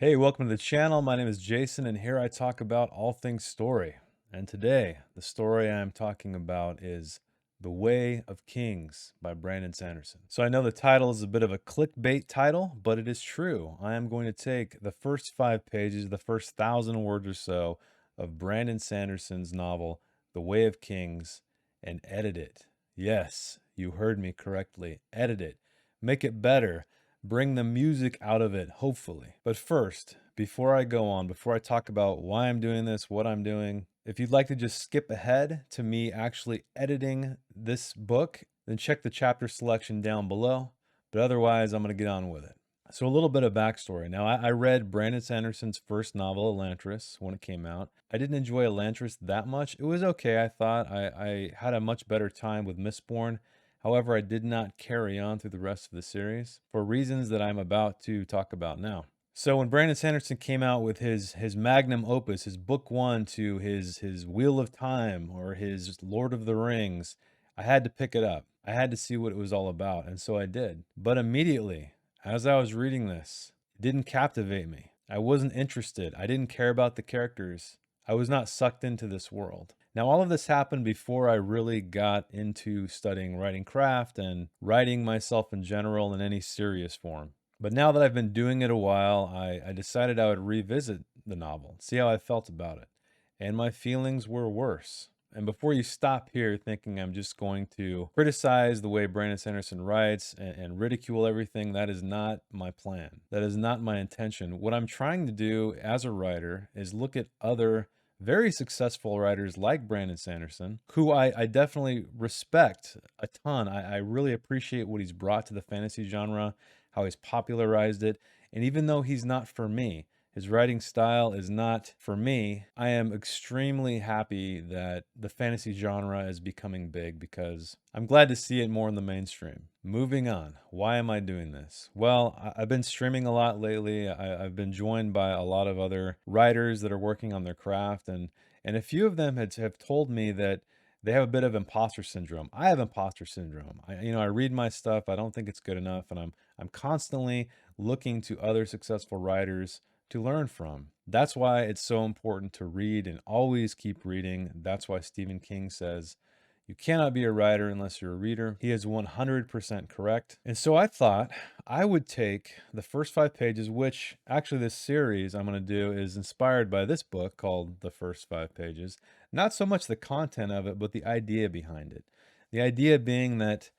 Hey, welcome to the channel. My name is Jason, and here I talk about all things story. And today, the story I'm talking about is The Way of Kings by Brandon Sanderson. So I know the title is a bit of a clickbait title, but it is true. I am going to take the first 5 pages, the first 1,000 words or so of Brandon Sanderson's novel, The Way of Kings, and edit it. Yes, you heard me correctly. Edit it. Make it better. Bring the music out of it, hopefully. But first, before I go on, before I talk about why I'm doing this, what I'm doing, if you'd like to just skip ahead to me actually editing this book, then check the chapter selection down below. But otherwise, I'm going to get on with it. So a little bit of backstory. Now, I read Brandon Sanderson's first novel, Elantris, when it came out. I didn't enjoy Elantris that much. It was okay, I thought. I had a much better time with Mistborn. However, I did not carry on through the rest of the series for reasons that I'm about to talk about now. So when Brandon Sanderson came out with his magnum opus, his book one to his Wheel of Time or his Lord of the Rings, I had to pick it up. I had to see what it was all about, and so I did. But immediately, as I was reading this, it didn't captivate me. I wasn't interested. I didn't care about the characters. I was not sucked into this world. Now, all of this happened before I really got into studying writing craft and writing myself in general in any serious form. But now that I've been doing it a while, I decided I would revisit the novel, see how I felt about it. And my feelings were worse. And before you stop here thinking I'm just going to criticize the way Brandon Sanderson writes and ridicule everything, that is not my plan. That is not my intention. What I'm trying to do as a writer is look at other very successful writers like Brandon Sanderson, who I definitely respect a ton. I really appreciate what he's brought to the fantasy genre, how he's popularized it. And even though he's not for me, his writing style is not for me, I am extremely happy that the fantasy genre is becoming big because I'm glad to see it more in the mainstream. Moving on, why am I doing this? Well, I've been streaming a lot lately. I've been joined by a lot of other writers that are working on their craft, and a few of them have told me that they have a bit of imposter syndrome. I have imposter syndrome. I read my stuff. I don't think it's good enough, and I'm constantly looking to other successful writers to learn from. That's why it's so important to read and always keep reading. That's why Stephen King says, you cannot be a writer unless you're a reader. He is 100% correct. And so I thought I would take the first 5 pages, which actually this series I'm going to do is inspired by this book called The First 5 Pages. Not so much the content of it, but the idea behind it. The idea being that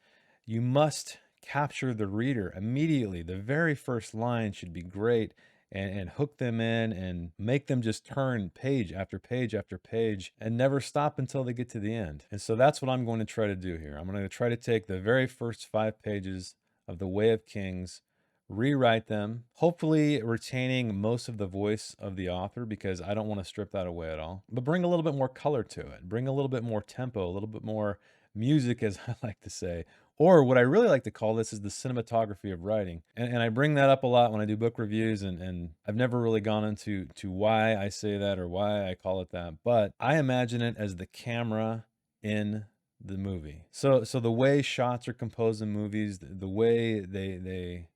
you must capture the reader immediately. The very first line should be great and hook them in and make them just turn page after page after page and never stop until they get to the end. And so that's what I'm going to try to do here. I'm going to try to take the very first 5 pages of The Way of Kings, rewrite them, hopefully retaining most of the voice of the author because I don't want to strip that away at all, but bring a little bit more color to it, bring a little bit more tempo, a little bit more music, as I like to say, or what I really like to call this is the cinematography of writing. And I bring that up a lot when I do book reviews, and I've never really gone into why I say that or why I call it that, but I imagine it as the camera in the movie. So the way shots are composed in movies, the way they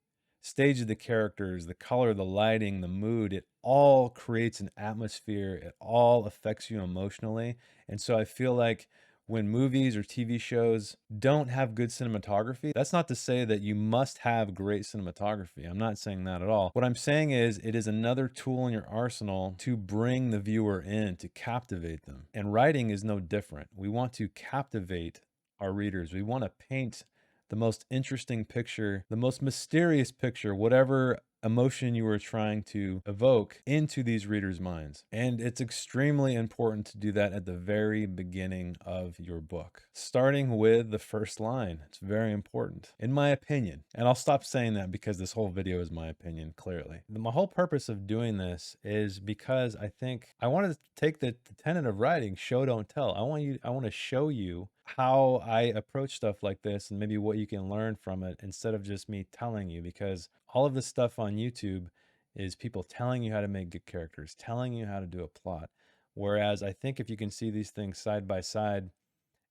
stage the characters, the color, the lighting, the mood, it all creates an atmosphere. It all affects you emotionally. And so I feel like when movies or TV shows don't have good cinematography, that's not to say that you must have great cinematography. I'm not saying that at all. What I'm saying is it is another tool in your arsenal to bring the viewer in, to captivate them. And writing is no different. We want to captivate our readers. We want to paint the most interesting picture, the most mysterious picture, whatever emotion you are trying to evoke into these readers' minds. And it's extremely important to do that at the very beginning of your book, starting with the first line. It's very important, in my opinion. And I'll stop saying that because this whole video is my opinion, clearly. My whole purpose of doing this is because I think I wanted to take the tenet of writing, show, don't tell. I want to show you how I approach stuff like this and maybe what you can learn from it instead of just me telling you, because all of this stuff on YouTube is people telling you how to make good characters, telling you how to do a plot. Whereas I think if you can see these things side by side,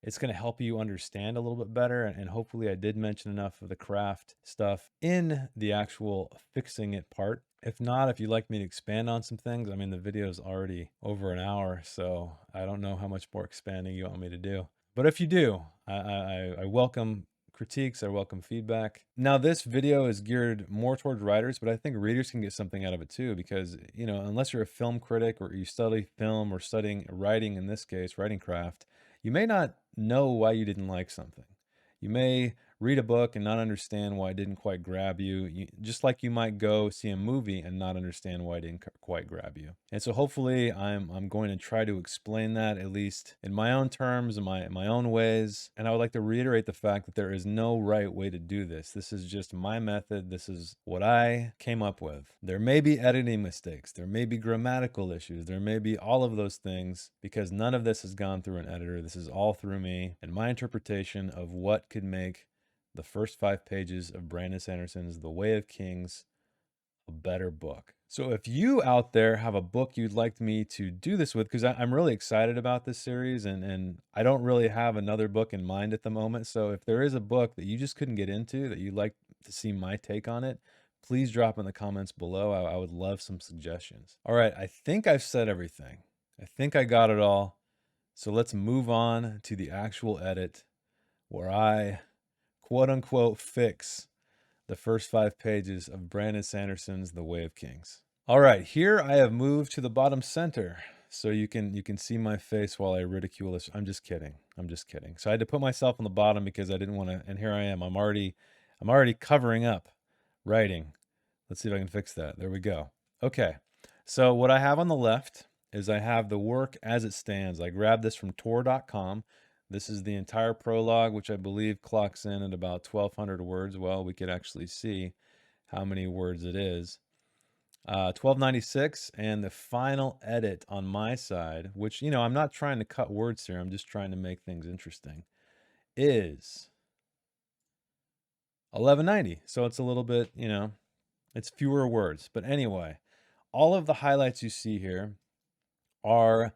it's going to help you understand a little bit better. And hopefully I did mention enough of the craft stuff in the actual fixing it part. If not, if you'd like me to expand on some things, I mean, the video is already over an hour, so I don't know how much more expanding you want me to do. But if you do, I welcome critiques, I welcome feedback. Now, this video is geared more towards writers, but I think readers can get something out of it too, because, you know, unless you're a film critic or you study film or studying writing, in this case, writing craft, you may not know why you didn't like something. You may read a book and not understand why it didn't quite grab you, just like you might go see a movie and not understand why it didn't quite grab you. And so hopefully I'm going to try to explain that, at least in my own terms, in my own ways. And I would like to reiterate the fact that there is no right way to do this. This is just my method. This is what I came up with. There may be editing mistakes. There may be grammatical issues. There may be all of those things, because none of this has gone through an editor. This is all through me and my interpretation of what could make the first 5 pages of Brandon Sanderson's The Way of Kings a better book. So if you out there have a book you'd like me to do this with, because I'm really excited about this series, and I don't really have another book in mind at the moment. So if there is a book that you just couldn't get into that you'd like to see my take on it, please drop in the comments below. I would love some suggestions. All right, I think I've said everything. I think I got it all. So let's move on to the actual edit, where I quote unquote fix the first 5 pages of Brandon Sanderson's The Way of Kings. All right, here I have moved to the bottom center so you can see my face while I ridicule this. I'm just kidding. I'm just kidding. So I had to put myself on the bottom because I didn't want to, and here I am. I'm already covering up writing. Let's see if I can fix that. There we go. Okay. So what I have on the left is I have the work as it stands. I grabbed this from Tor.com. This is the entire prologue, which I believe clocks in at about 1,200 words. Well, we could actually see how many words it is. 1296, and the final edit on my side, which, you know, I'm not trying to cut words here, I'm just trying to make things interesting, is 1190. So it's a little bit, you know, it's fewer words. But anyway, all of the highlights you see here are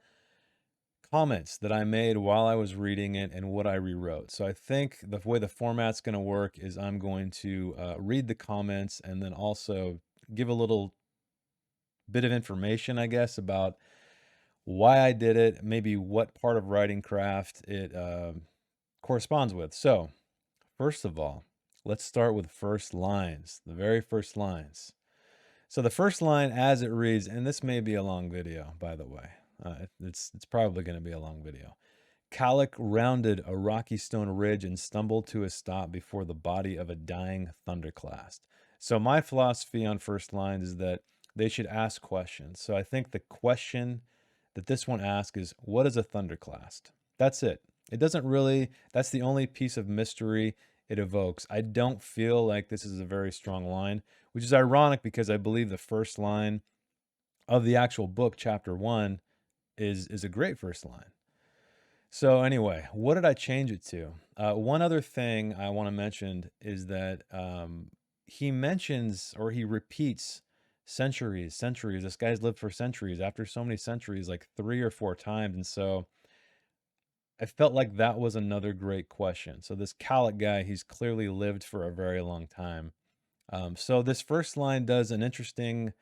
comments that I made while I was reading it and what I rewrote. So I think the way the format's going to work is I'm going to read the comments and then also give a little bit of information, I guess, about why I did it, maybe what part of writing craft it corresponds with. So first of all, let's start with first lines, the very first lines. So the first line as it reads, and this may be a long video, by the way. It's probably going to be a long video. Calic rounded a rocky stone ridge and stumbled to a stop before the body of a dying thunderclast. So my philosophy on first lines is that they should ask questions. So I think the question that this one asks is, what is a thunderclast? That's it. It doesn't really, that's the only piece of mystery it evokes. I don't feel like this is a very strong line, which is ironic because I believe the first line of the actual book, chapter 1, is a great first line. So anyway, what did I change it to? One other thing I want to mention is that he mentions, or he repeats, centuries. This guy's lived for centuries. After so many centuries, like 3 or 4 times. And so I felt like that was another great question. So this Calic guy, he's clearly lived for a very long time. So this first line does an interesting,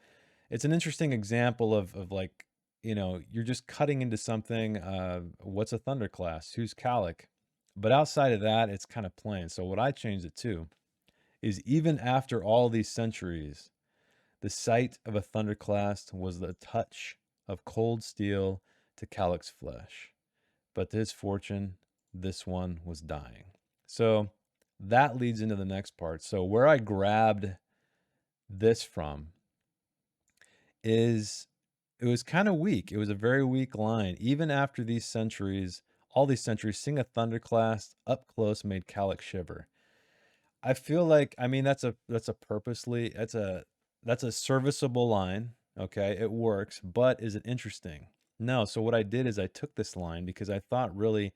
it's an interesting example of like, you know, you're just cutting into something. What's a thunderclast? Who's Calic? But outside of that, it's kind of plain. So what I changed it to is, even after all these centuries, the sight of a thunderclast was the touch of cold steel to Calic's flesh. But to his fortune, this one was dying. So that leads into the next part. So where I grabbed this from is, it was kind of weak. It was a very weak line. Even after these centuries, all these centuries, seeing a thunderclast up close made Calic shiver. I feel like, I mean, that's a purposely, that's a serviceable line. Okay, it works, but is it interesting? No. So what I did is I took this line because I thought, really,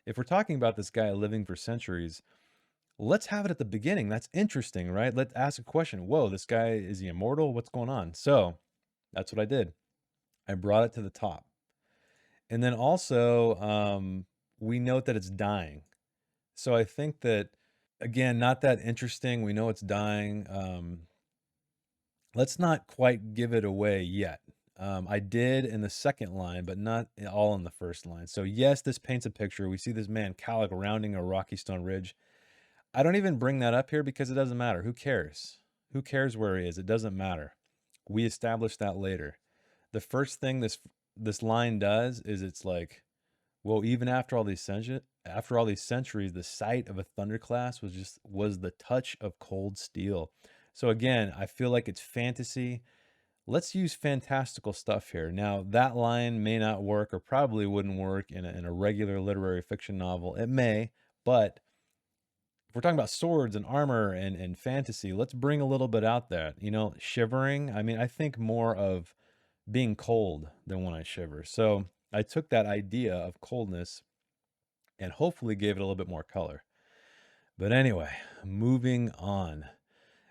if we're talking about this guy living for centuries, let's have it at the beginning. That's interesting, right? Let's ask a question. Whoa, this guy, is he immortal? What's going on? So that's what I did. I brought it to the top. And then also, we note that it's dying. So I think that, again, not that interesting. We know it's dying. let's not quite give it away yet. I did in the second line, but not all in the first line. So yes, this paints a picture. We see this man Calic rounding a rocky stone ridge. I don't even bring that up here because it doesn't matter. Who cares? Who cares where he is? It doesn't matter. We establish that later. The first thing this line does is it's like, well, even after all these centuries, the sight of a thunderclash was the touch of cold steel. So again, I feel like it's fantasy. Let's use fantastical stuff here. Now, that line may not work or probably wouldn't work in a regular literary fiction novel. It may, but if we're talking about swords and armor and fantasy, let's bring a little bit out there. You know, shivering. I mean, I think more of being cold than when I shiver. So I took that idea of coldness and hopefully gave it a little bit more color. But anyway, moving on.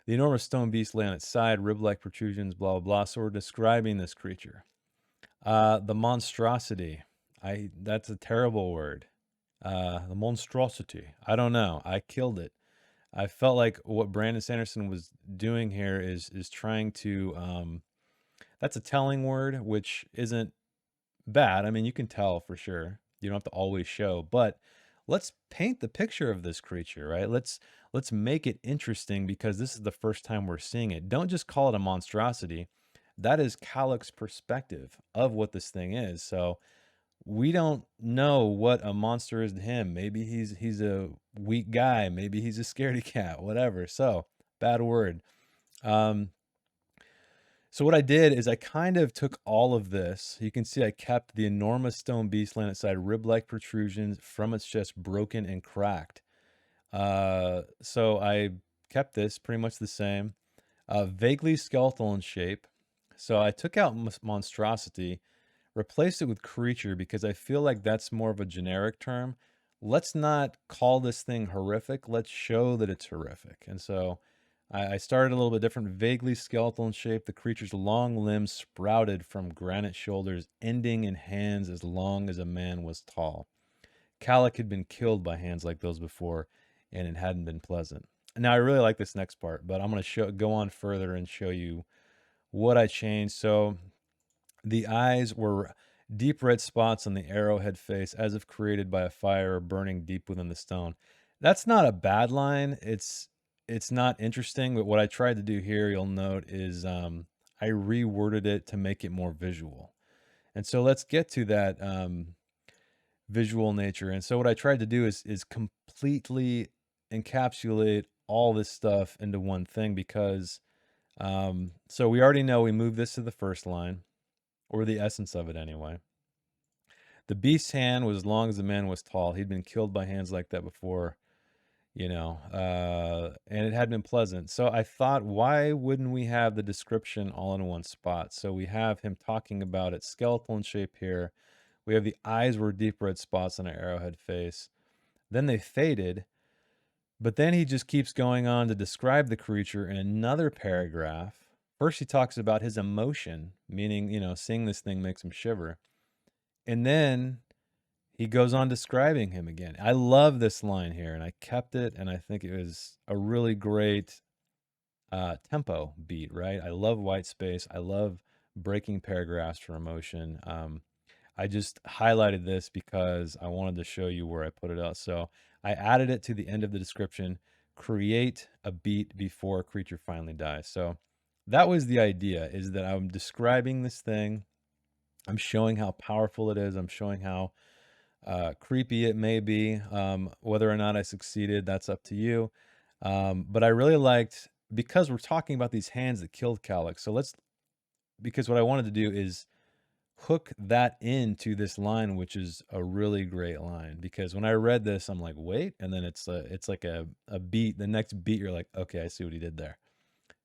The enormous stone beast lay on its side, rib-like protrusions, blah, blah, blah. So we're describing this creature. The monstrosity. That's a terrible word. The monstrosity. I don't know. I killed it. I felt like what Brandon Sanderson was doing here is trying to that's a telling word, which isn't bad. I mean, you can tell for sure. You don't have to always show, but let's paint the picture of this creature, right? Let's make it interesting because this is the first time we're seeing it. Don't just call it a monstrosity. That is Calic's perspective of what this thing is. So we don't know what a monster is to him. Maybe he's a weak guy. Maybe he's a scaredy cat. Whatever. So bad word. So what I did is I kind of took all of this. You can see I kept the enormous stone beast laying its side, rib-like protrusions from its chest broken and cracked. So I kept this pretty much the same. Vaguely skeletal in shape. So I took out monstrosity, replaced it with creature because I feel like that's more of a generic term. Let's not call this thing horrific. Let's show that it's horrific. And so I started a little bit different, vaguely skeletal in shape. The creature's long limbs sprouted from granite shoulders, ending in hands as long as a man was tall. Calic had been killed by hands like those before, and it hadn't been pleasant. Now, I really like this next part, but I'm going to go on further and show you what I changed. So the eyes were deep red spots on the arrowhead face, as if created by a fire burning deep within the stone. That's not a bad line. It's not interesting, but what I tried to do here, you'll note, is I reworded it to make it more visual. And so let's get to that visual nature. And so what I tried to do is completely encapsulate all this stuff into one thing because so we already know we moved this to the first line, or the essence of it anyway. The beast's hand was as long as the man was tall. He'd been killed by hands like that before, you know, and it had been pleasant. So I thought, why wouldn't we have the description all in one spot? So we have him talking about its skeletal in shape here. We have the eyes were deep red spots on an arrowhead face. Then they faded, but then he just keeps going on to describe the creature in another paragraph. First, he talks about his emotion, meaning, you know, seeing this thing makes him shiver. And then he goes on describing him again. I love this line here, and I kept it, and I think it was a really great tempo beat, right? I love white space. I love breaking paragraphs for emotion. I just highlighted this because I wanted to show you where I put it out. So I added it to the end of the description, create a beat before a creature finally dies. So that was the idea, is that I'm describing this thing. I'm showing how powerful it is. I'm showing how creepy it may be. Whether or not I succeeded, that's up to you. But I really liked, because we're talking about these hands that killed Calic. So because what I wanted to do is hook that into this line, which is a really great line. Because when I read this, I'm like, wait, and then it's like a beat. The next beat, you're like, okay, I see what he did there.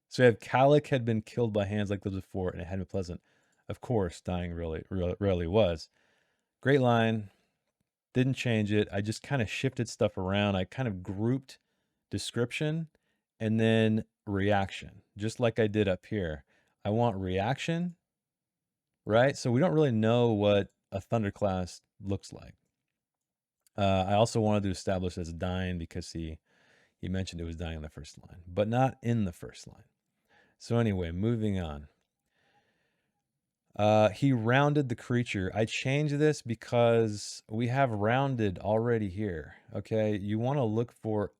So you have Calic had been killed by hands like those before, and it hadn't been pleasant. Of course, dying really was. Great line. Didn't change it. I just kind of shifted stuff around. I kind of grouped description and then reaction, just like I did up here. I want reaction, right? So we don't really know what a thunderclast looks like. I also wanted to establish as dying because he mentioned it was dying in the first line, but not in the first line. So anyway, moving on. He rounded the creature. I changed this because we have rounded already here. Okay, you want to look for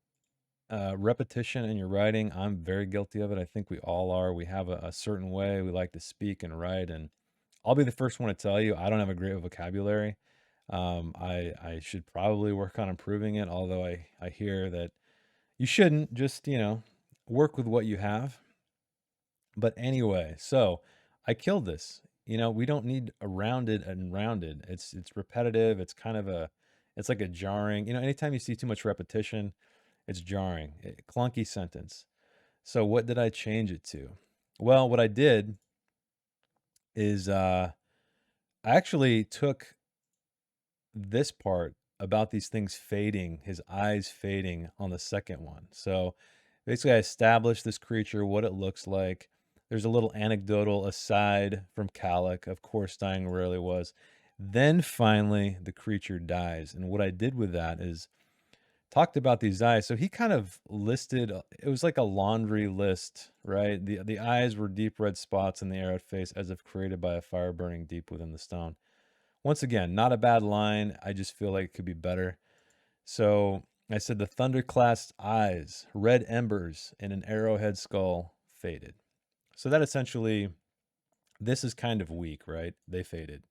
repetition in your writing. I'm very guilty of it. I think we all are. We have a certain way we like to speak and write, and I'll be the first one to tell you I don't have a great vocabulary. I should probably work on improving it. Although I hear that you shouldn't, just work with what you have. But anyway, so I killed this. We don't need a rounded and rounded. It's repetitive. It's like a jarring. Anytime you see too much repetition, it's jarring. Clunky sentence. So what did I change it to? Well, what I did is I actually took this part about these things fading, his eyes fading on the second one. So basically, I established this creature, what it looks like. There's a little anecdotal aside from Calic, of course, dying rarely was. Then finally, the creature dies. And what I did with that is talked about these eyes. So he kind of listed, it was like a laundry list, right? The eyes were deep red spots in the arrowed face as if created by a fire burning deep within the stone. Once again, not a bad line. I just feel like it could be better. So I said the thunderclasped eyes, red embers in an arrowhead skull faded. So that essentially, this is kind of weak, right? They faded.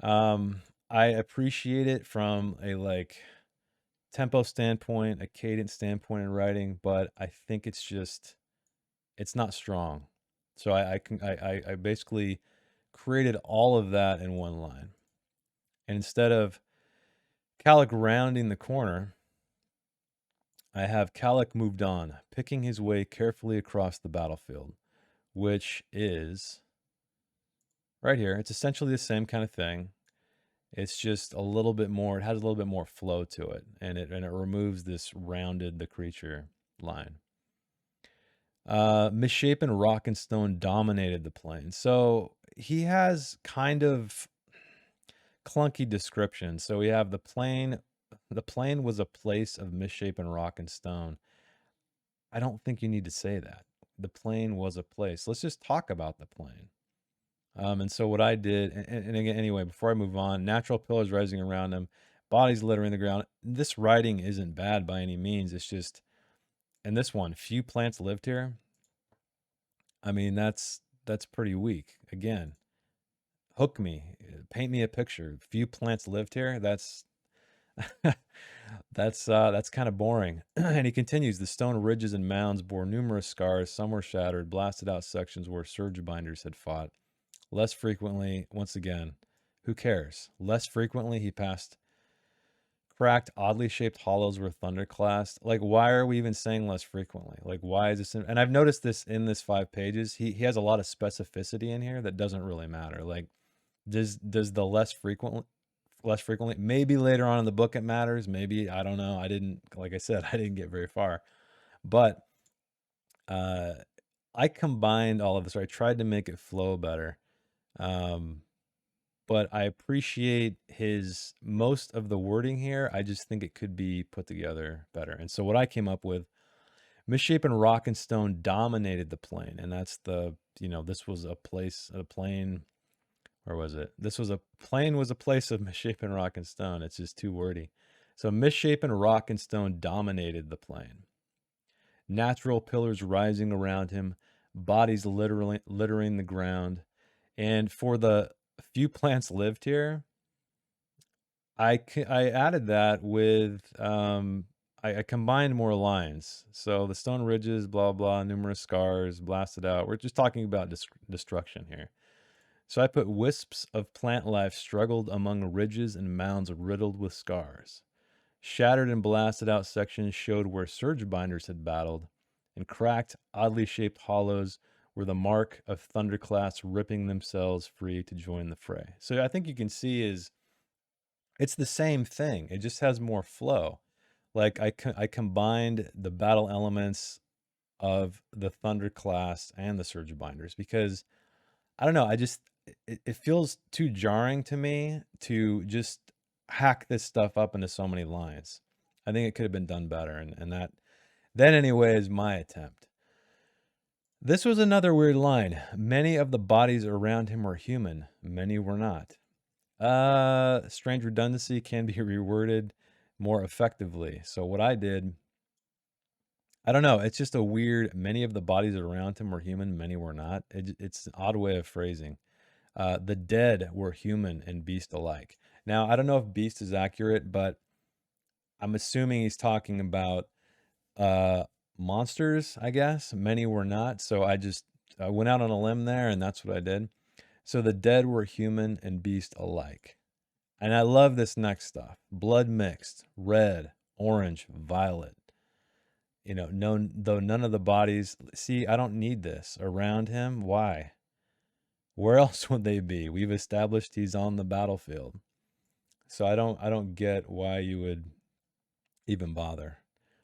I appreciate it from a tempo standpoint, a cadence standpoint in writing, but I think it's not strong. So I basically created all of that in one line. And instead of Calic rounding the corner, I have Calic moved on, picking his way carefully across the battlefield, which is right here. It's essentially the same kind of thing. It's just a little bit more, it has a little bit more flow to it, and it removes this rounded the creature line. Misshapen rock and stone dominated the plain. So he has kind of clunky description. So we have the plain. The plain was a place of misshapen rock and stone. I don't think you need to say that. The plain was a place. Let's just talk about the plain. And so what I did, and again, anyway, before I move on, natural pillars rising around him, bodies littering the ground. This writing isn't bad by any means. It's just, and this one, few plants lived here. I mean, that's pretty weak. Again, hook me, paint me a picture. Few plants lived here. That's that's kind of boring. And he continues, the stone ridges and mounds bore numerous scars. Some were shattered, blasted out sections where surge binders had fought. Less frequently, once again, who cares? Less frequently, he passed cracked, oddly shaped hollows where thunder clashed. Like, why are we even saying less frequently? Like, why is this? And I've noticed this in this 5 pages. He has a lot of specificity in here that doesn't really matter. Like, does the less frequently, maybe later on in the book it matters. Maybe, I don't know. I didn't, like I said, I didn't get very far. But I combined all of this, or I tried to make it flow better. But I appreciate his most of the wording here. I just think it could be put together better. And so what I came up with, misshapen rock and stone dominated the plain. And that's this was a place, a plain, or was it? This was a plain was a place of misshapen rock and stone. It's just too wordy. So misshapen rock and stone dominated the plain. Natural pillars rising around him, bodies literally littering the ground. And for the few plants lived here, I added that with I combined more lines. So the stone ridges, blah blah, numerous scars blasted out. We're just talking about destruction here. So I put wisps of plant life struggled among ridges and mounds riddled with scars. Shattered and blasted out sections showed where surge binders had battled, and cracked, oddly shaped hollows were the mark of thunderclaps ripping themselves free to join the fray. So I think you can see it's the same thing. It just has more flow. Like I combined the battle elements of the thunderclaps and the surge binders because I don't know. It feels too jarring to me to just hack this stuff up into so many lines. I think it could have been done better, and that anyway is my attempt. This was another weird line. Many of the bodies around him were human, many were not. Strange redundancy can be reworded more effectively. So what I did, I don't know, it's just a weird, many of the bodies around him were human, many were not. It's an odd way of phrasing. The dead were human and beast alike. Now, I don't know if beast is accurate, but I'm assuming he's talking about uh monsters, I guess. Many were not. So I went out on a limb there and that's what I did. So the dead were human and beast alike. And I love this next stuff. Blood mixed, red, orange, violet. Though none of the bodies, see, I don't need this around him. Why? Where else would they be? We've established he's on the battlefield. So I don't get why you would even bother.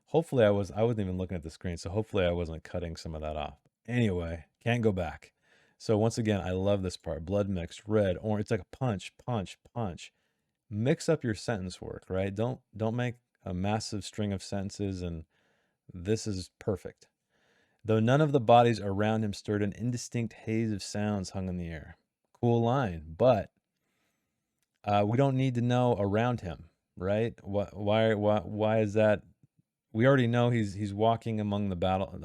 Hopefully I wasn't even looking at the screen, so hopefully I wasn't cutting some of that off. Anyway, can't go back. So once again, I love this part. Blood mixed, red, orange. It's like a punch, punch, punch. Mix up your sentence work, right? Don't make a massive string of sentences, and this is perfect. Though none of the bodies around him stirred, an indistinct haze of sounds hung in the air. Cool line, but we don't need to know around him, right? Why is that? We already know he's walking among the battle,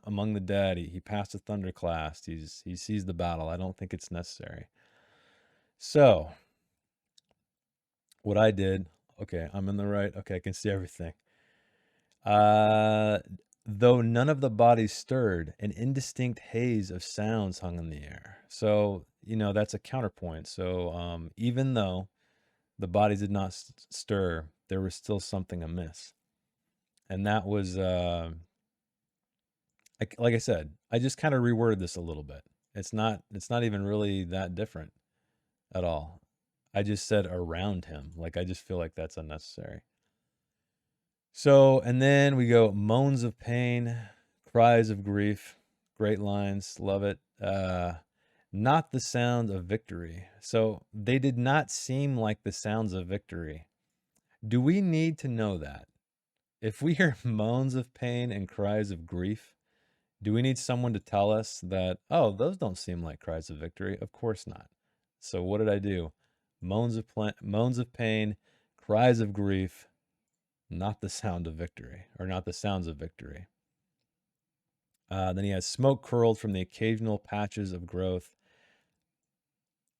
among the dead. He passed the thunderclast. He sees the battle. I don't think it's necessary. So what I did, okay, I'm in the right. Okay, I can see everything. Uh, though none of the bodies stirred, an indistinct haze of sounds hung in the air. So that's a counterpoint. So even though the bodies did not stir, there was still something amiss, and that was like I said, I just kind of reworded this a little bit. It's not even really that different at all. I just said around him. Like I just feel like that's unnecessary. So, and then we go moans of pain, cries of grief. Great lines, love it. Not the sound of victory. So they did not seem like the sounds of victory. Do we need to know that? If we hear moans of pain and cries of grief, do we need someone to tell us that, oh, those don't seem like cries of victory? Of course not. So what did I do? Moans of pain, cries of grief, not the sound of victory, or not the sounds of victory. Then he has smoke curled from the occasional patches of growth.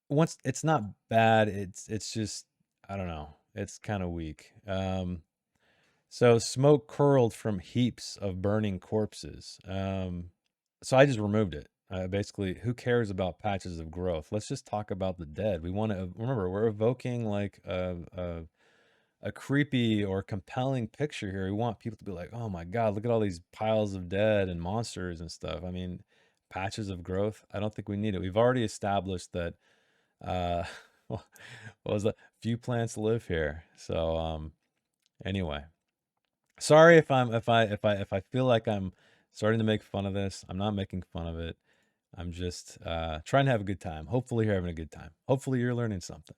Once it's not bad, it's just, I don't know. It's kind of weak. So smoke curled from heaps of burning corpses. So I just removed it. Basically, who cares about patches of growth? Let's just talk about the dead. We want to remember we're evoking like a creepy or compelling picture here. We want people to be like, "Oh my God, look at all these piles of dead and monsters and stuff." I mean, patches of growth. I don't think we need it. We've already established that. Uh, what was that? Few plants live here. So anyway. Sorry if I feel like I'm starting to make fun of this. I'm not making fun of it. I'm just trying to have a good time. Hopefully you're having a good time. Hopefully you're learning something.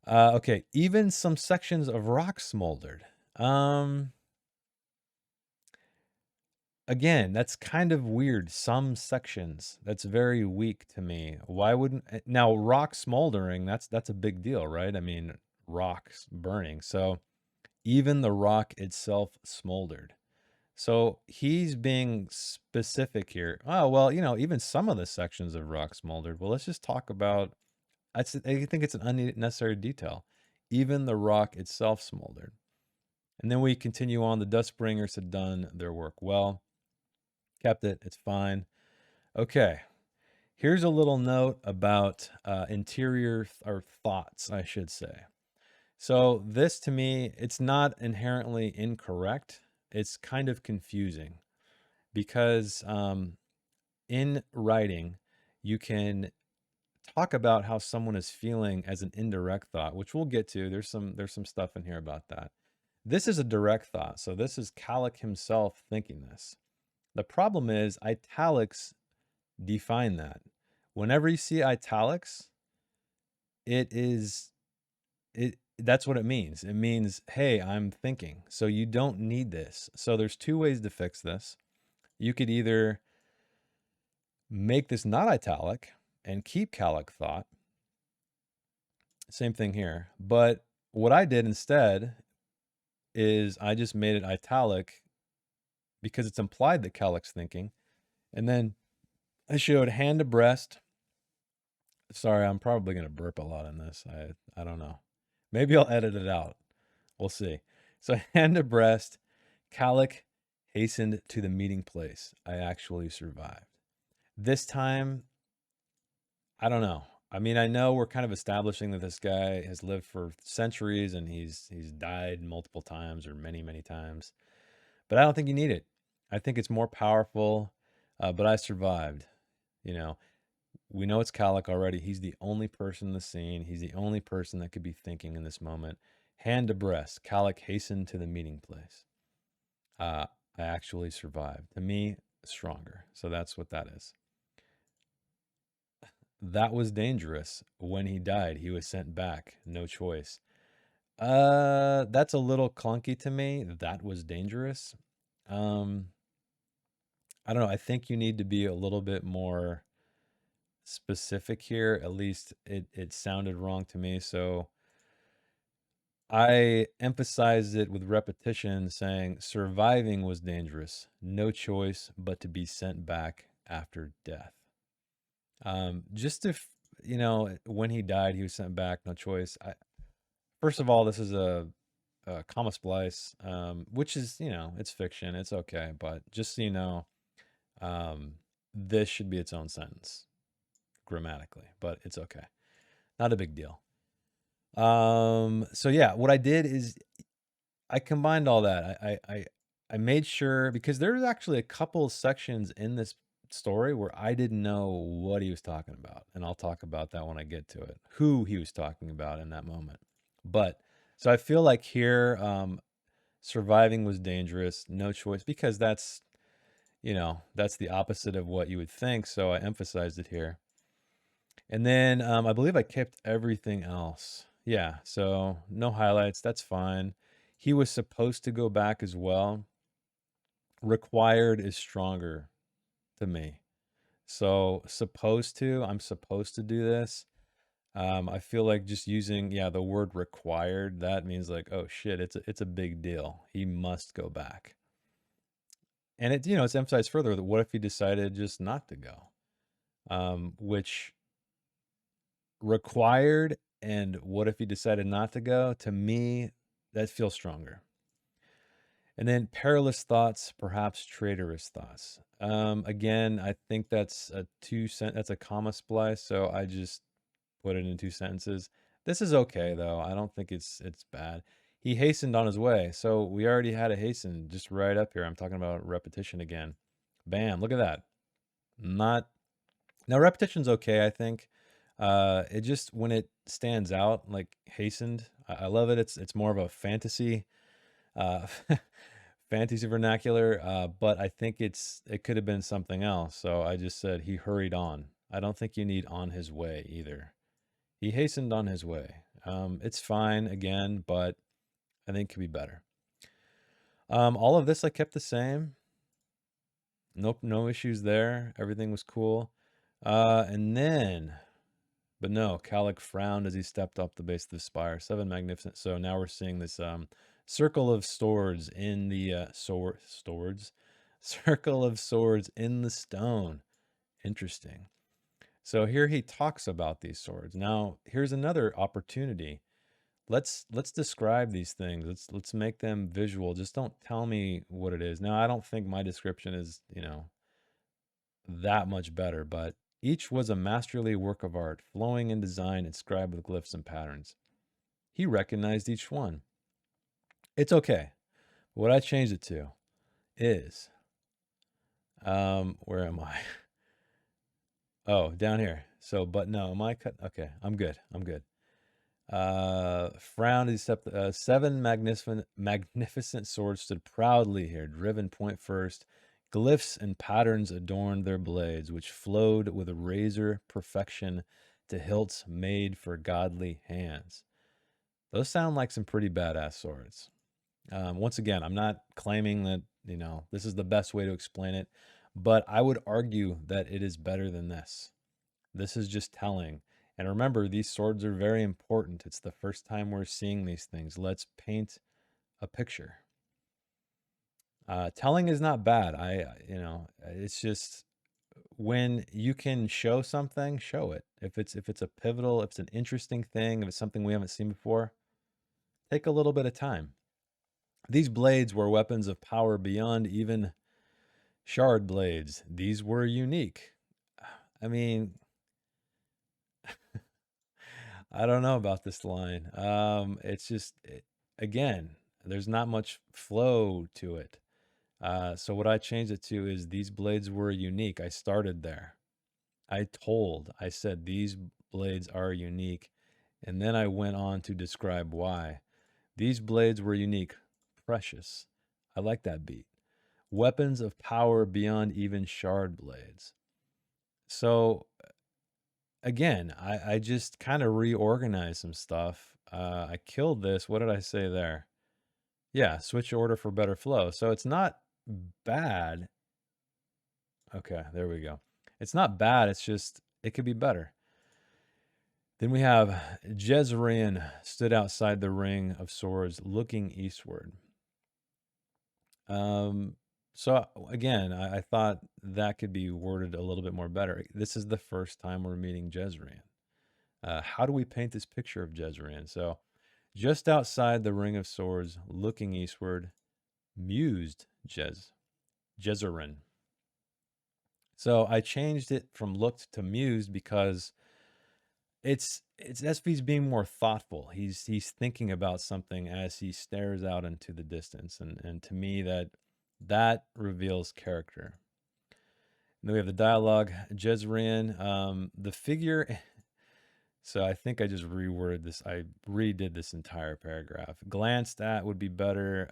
Okay, even some sections of rock smoldered. Again, that's kind of weird. Some sections. That's very weak to me. Why wouldn't now rock smoldering? That's a big deal, right? I mean, rocks burning. So even the rock itself smoldered. So he's being specific here. Oh, well, even some of the sections of rock smoldered. Well, let's just talk about, I think it's an unnecessary detail. Even the rock itself smoldered. And then we continue on. The dust bringers had done their work well, kept it. It's fine. Okay. Here's a little note about interior or thoughts, I should say. So this to me, it's not inherently incorrect. It's kind of confusing because in writing, you can talk about how someone is feeling as an indirect thought, which we'll get to. There's some stuff in here about that. This is a direct thought. So this is Calic himself thinking this. The problem is italics define that. Whenever you see italics, that's what it means. It means, hey, I'm thinking. So you don't need this. So there's two ways to fix this. You could either make this not italic and keep Calic thought. Same thing here. But what I did instead is I just made it italic because it's implied that Calic's thinking. And then I showed hand to breast. Sorry, I'm probably going to burp a lot in this. I don't know. Maybe I'll edit it out. We'll see. So hand to breast, Calic hastened to the meeting place. I actually survived. This time, I don't know. I mean, I know we're kind of establishing that this guy has lived for centuries and he's died multiple times or many, many times. But I don't think you need it. I think it's more powerful, but I survived. You know, we know it's Calic already. He's the only person in the scene. He's the only person that could be thinking in this moment. Hand to breast, Calic hastened to the meeting place. I actually survived. To me, stronger. So that's what that is. That was dangerous. When he died, he was sent back. No choice. That's a little clunky to me. That was dangerous. I don't know. I think you need to be a little bit more specific here. At least it sounded wrong to me. So I emphasized it with repetition, saying surviving was dangerous. No choice but to be sent back after death. Just if, when he died, he was sent back. No choice. First of all, this is a comma splice, which is, it's fiction. It's okay. But just so you know, this should be its own sentence grammatically, but it's okay. Not a big deal. So yeah, what I did is I combined all that. I made sure, because there's actually a couple sections in this story where I didn't know what he was talking about, and I'll talk about that when I get to it, who he was talking about in that moment. But so I feel like here, surviving was dangerous, no choice, because that's the opposite of what you would think. So I emphasized it here. And then I believe I kept everything else. Yeah, so no highlights. That's fine. He was supposed to go back as well. Required is stronger to me. So I'm supposed to do this. I feel like just using, the word required, that means like, oh shit, it's a big deal. He must go back. And it's emphasized further that what if he decided just not to go? Which required and what if he decided not to go, to me, that feels stronger. And then perilous thoughts, perhaps traitorous thoughts. Again, I think that's a comma splice, so I just put it in 2 sentences. This is okay though. I don't think it's bad. He hastened on his way. So we already had a hasten just right up here. I'm talking about repetition again. Bam, look at that. Not Now repetition's okay, I think. It just, when it stands out, like hastened, I love it. It's more of a fantasy, uh, fantasy vernacular. But I think it could have been something else. So I just said he hurried on. I don't think you need on his way either. He hastened on his way. It's fine again, but I think it could be better. All of this I kept the same. Nope, no issues there. Everything was cool. And then, but no, Calic frowned as he stepped up the base of the spire. 7 magnificent. So now we're seeing this circle of swords in the swords, circle of swords in the stone. Interesting. So here he talks about these swords. Now here's another opportunity. Let's describe these things. Let's make them visual. Just don't tell me what it is. Now I don't think my description is that much better, but each was a masterly work of art, flowing in design, inscribed with glyphs and patterns. He recognized each one. It's okay. What I changed it to is, where am I? Oh, down here. So, but no, am I cut? Okay, I'm good. I'm good. Frowned, except 7 magnificent swords stood proudly here, driven point first. Glyphs and patterns adorned their blades, which flowed with a razor perfection to hilts made for godly hands. Those sound like some pretty badass swords. Once again, I'm not claiming that, this is the best way to explain it, but I would argue that it is better than this. This is just telling. And remember, these swords are very important. It's the first time we're seeing these things. Let's paint a picture. Telling is not bad. It's just when you can show something, show it. If it's a pivotal, if it's an interesting thing, if it's something we haven't seen before, take a little bit of time. These blades were weapons of power beyond even shard blades. These were unique. I mean, I don't know about this line. It's just, again, there's not much flow to it. So what I changed it to is these blades were unique. I started there. I said these blades are unique. And then I went on to describe why. These blades were unique, precious. I like that beat. Weapons of power beyond even shard blades. So again, I just kind of reorganized some stuff. I killed this. What did I say there? Yeah, switch order for better flow. So it's not bad. Okay, there we go. It's not bad. It's just, it could be better. Then we have Jezreel stood outside the ring of swords looking eastward. So again, I thought that could be worded a little bit more better. This is the first time we're meeting Jezreel. How do we paint this picture of Jezreel? So just outside the ring of swords, looking eastward, mused Jezreel. So I changed it from looked to mused because it's SV's being more thoughtful. He's thinking about something as he stares out into the distance, and to me that reveals character. And then we have the dialogue. Jezreel, the figure. So I think I just reworded this. I redid this entire paragraph. Glanced at would be better,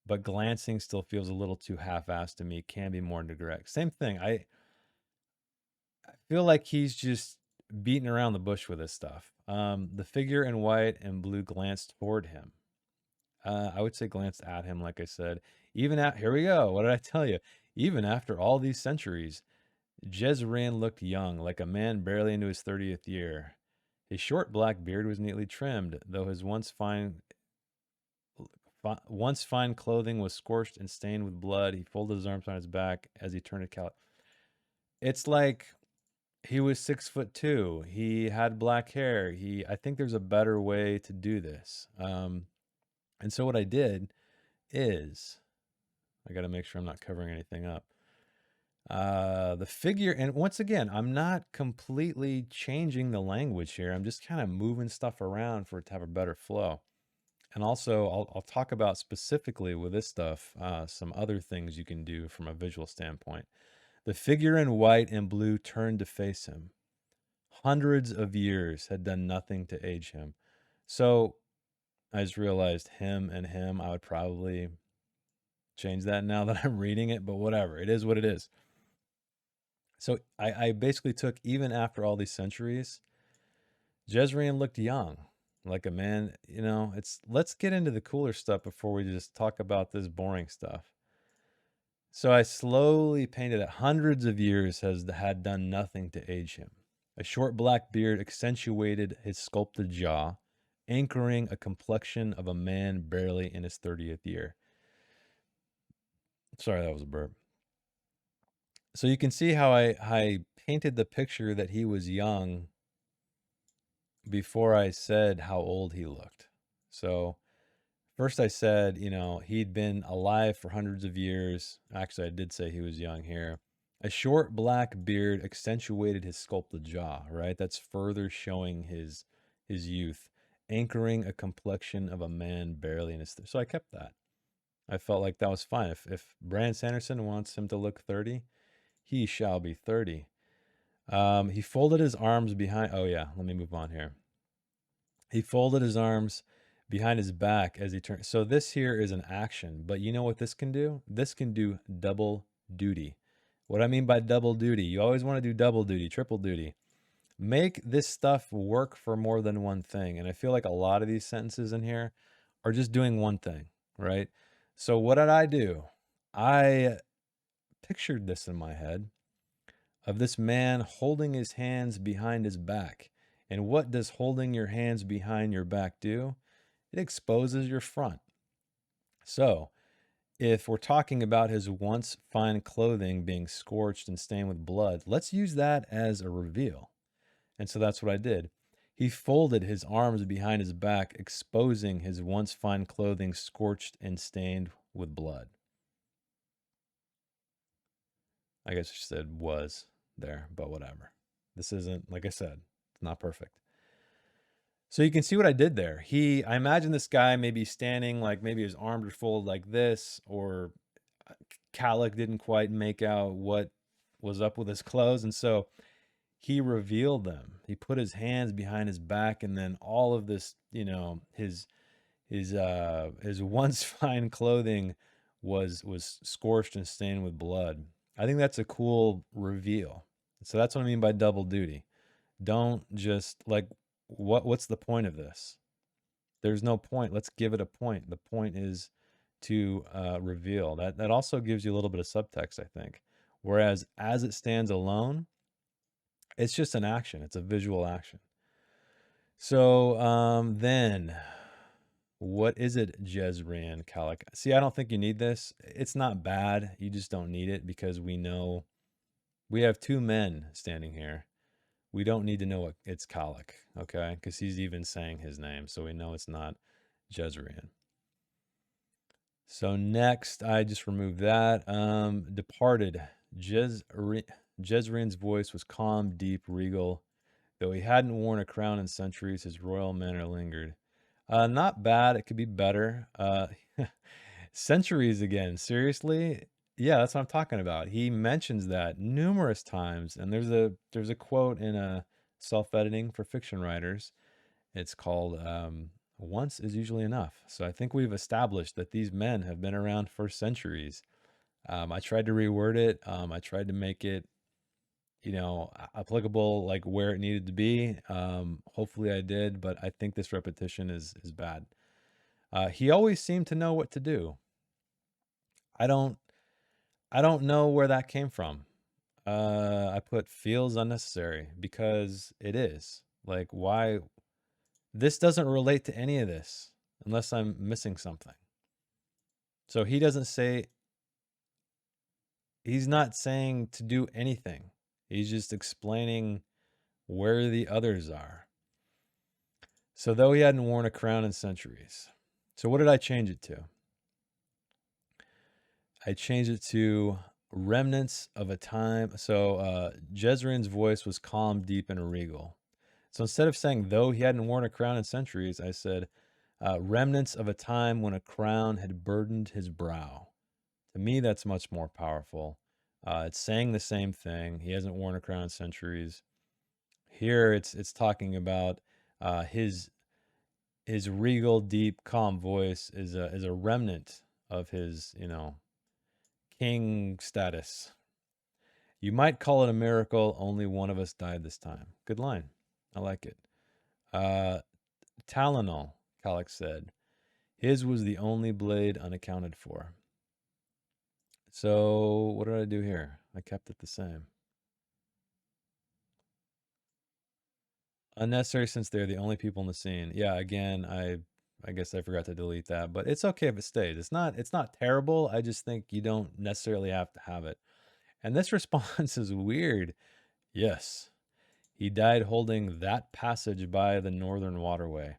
but glancing still feels a little too half-assed to me. Can be more direct. Same thing. I feel like he's just beating around the bush with this stuff. The figure in white and blue glanced toward him. I would say glanced at him, like I said. Even at, here we go. What did I tell you? Even after all these centuries, Jezreel looked young, like a man barely into his 30th year. His short black beard was neatly trimmed, though his once fine clothing was scorched and stained with blood. He folded his arms on his back as he turned to Cal. It's like he was 6'2". He had black hair. I think there's a better way to do this. And so what I did is, I got to make sure I'm not covering anything up. The figure, and once again, I'm not completely changing the language here. I'm just kind of moving stuff around for it to have a better flow. And also, I'll talk about specifically with this stuff, some other things you can do from a visual standpoint. The figure in white and blue turned to face him. Hundreds of years had done nothing to age him. So I just realized him and him. I would probably change that now that I'm reading it, but whatever. It is what it is. So I basically took, even after all these centuries, Jezreel looked young, like a man. Let's get into the cooler stuff before we just talk about this boring stuff. So I slowly painted it. Hundreds of years had done nothing to age him. A short black beard accentuated his sculpted jaw, anchoring a complexion of a man barely in his 30th year. Sorry, that was a burp. So you can see how I painted the picture that he was young before I said how old he looked. So first I said, he'd been alive for hundreds of years. Actually, I did say he was young here. A short black beard accentuated his sculpted jaw, right? That's further showing his youth, anchoring a complexion of a man barely in his. So I kept that. I felt like that was fine. If Brandon Sanderson wants him to look 30, he shall be 30. He folded his arms behind. Oh yeah, let me move on here. He folded his arms behind his back as he turned. So this here is an action, but you know what this can do? This can do double duty. What I mean by double duty, you always want to do double duty, triple duty. Make this stuff work for more than one thing. And I feel like a lot of these sentences in here are just doing one thing, right? So what did I do? I pictured this in my head of this man holding his hands behind his back. And what does holding your hands behind your back do? It exposes your front. So, if we're talking about his once fine clothing being scorched and stained with blood, let's use that as a reveal. And so that's what I did. He folded his arms behind his back, exposing his once fine clothing scorched and stained with blood. I guess I said was there, but whatever. This isn't, like I said, it's not perfect. So you can see what I did there. I imagine this guy maybe standing, like maybe his arms are folded like this, or Calic didn't quite make out what was up with his clothes. And so he revealed them. He put his hands behind his back, and then all of this, his once fine clothing was scorched and stained with blood. I think that's a cool reveal. So that's what I mean by double duty. Don't just like, what's the point of this? There's no point. Let's give it a point. The point is to reveal. That also gives you a little bit of subtext, I think. Whereas as it stands alone, it's just an action. It's a visual action. So then, what is it, Jezreel Calic? See, I don't think you need this. It's not bad. You just don't need it because we know we have two men standing here. We don't need to know what it's Calic, okay? Because he's even saying his name, so we know it's not Jezreel. So next, I just removed that. Departed. Jezreel's voice was calm, deep, regal. Though he hadn't worn a crown in centuries, his royal manner lingered. Not bad. It could be better. Centuries again. Seriously? Yeah, that's what I'm talking about. He mentions that numerous times, and there's a quote in a self-editing for fiction writers. It's called "Once is usually enough." So I think we've established that these men have been around for centuries. I tried to reword it. I tried to make it, applicable like where it needed to be. Hopefully I did, but I think this repetition is bad. He always seemed to know what to do. I don't know where that came from. I put feels unnecessary because it is. Like, why? This doesn't relate to any of this unless I'm missing something. So he doesn't say, he's not saying to do anything. He's just explaining where the others are. So though he hadn't worn a crown in centuries. So what did I change it to? I changed it to remnants of a time. So Jezreel's voice was calm, deep, and regal. So instead of saying though he hadn't worn a crown in centuries, I said remnants of a time when a crown had burdened his brow. To me, that's much more powerful. It's saying the same thing. He hasn't worn a crown in centuries. Here, it's talking about his regal, deep, calm voice is a remnant of his, king status. You might call it a miracle. Only one of us died this time. Good line. I like it. Talonol, Calic said. His was the only blade unaccounted for. So what did I do here? I kept it the same. Unnecessary since they're the only people in the scene. Yeah, again, I guess I forgot to delete that, but it's okay if it stays. It's not terrible. I just think you don't necessarily have to have it. And this response is weird. Yes. He died holding that passage by the northern waterway.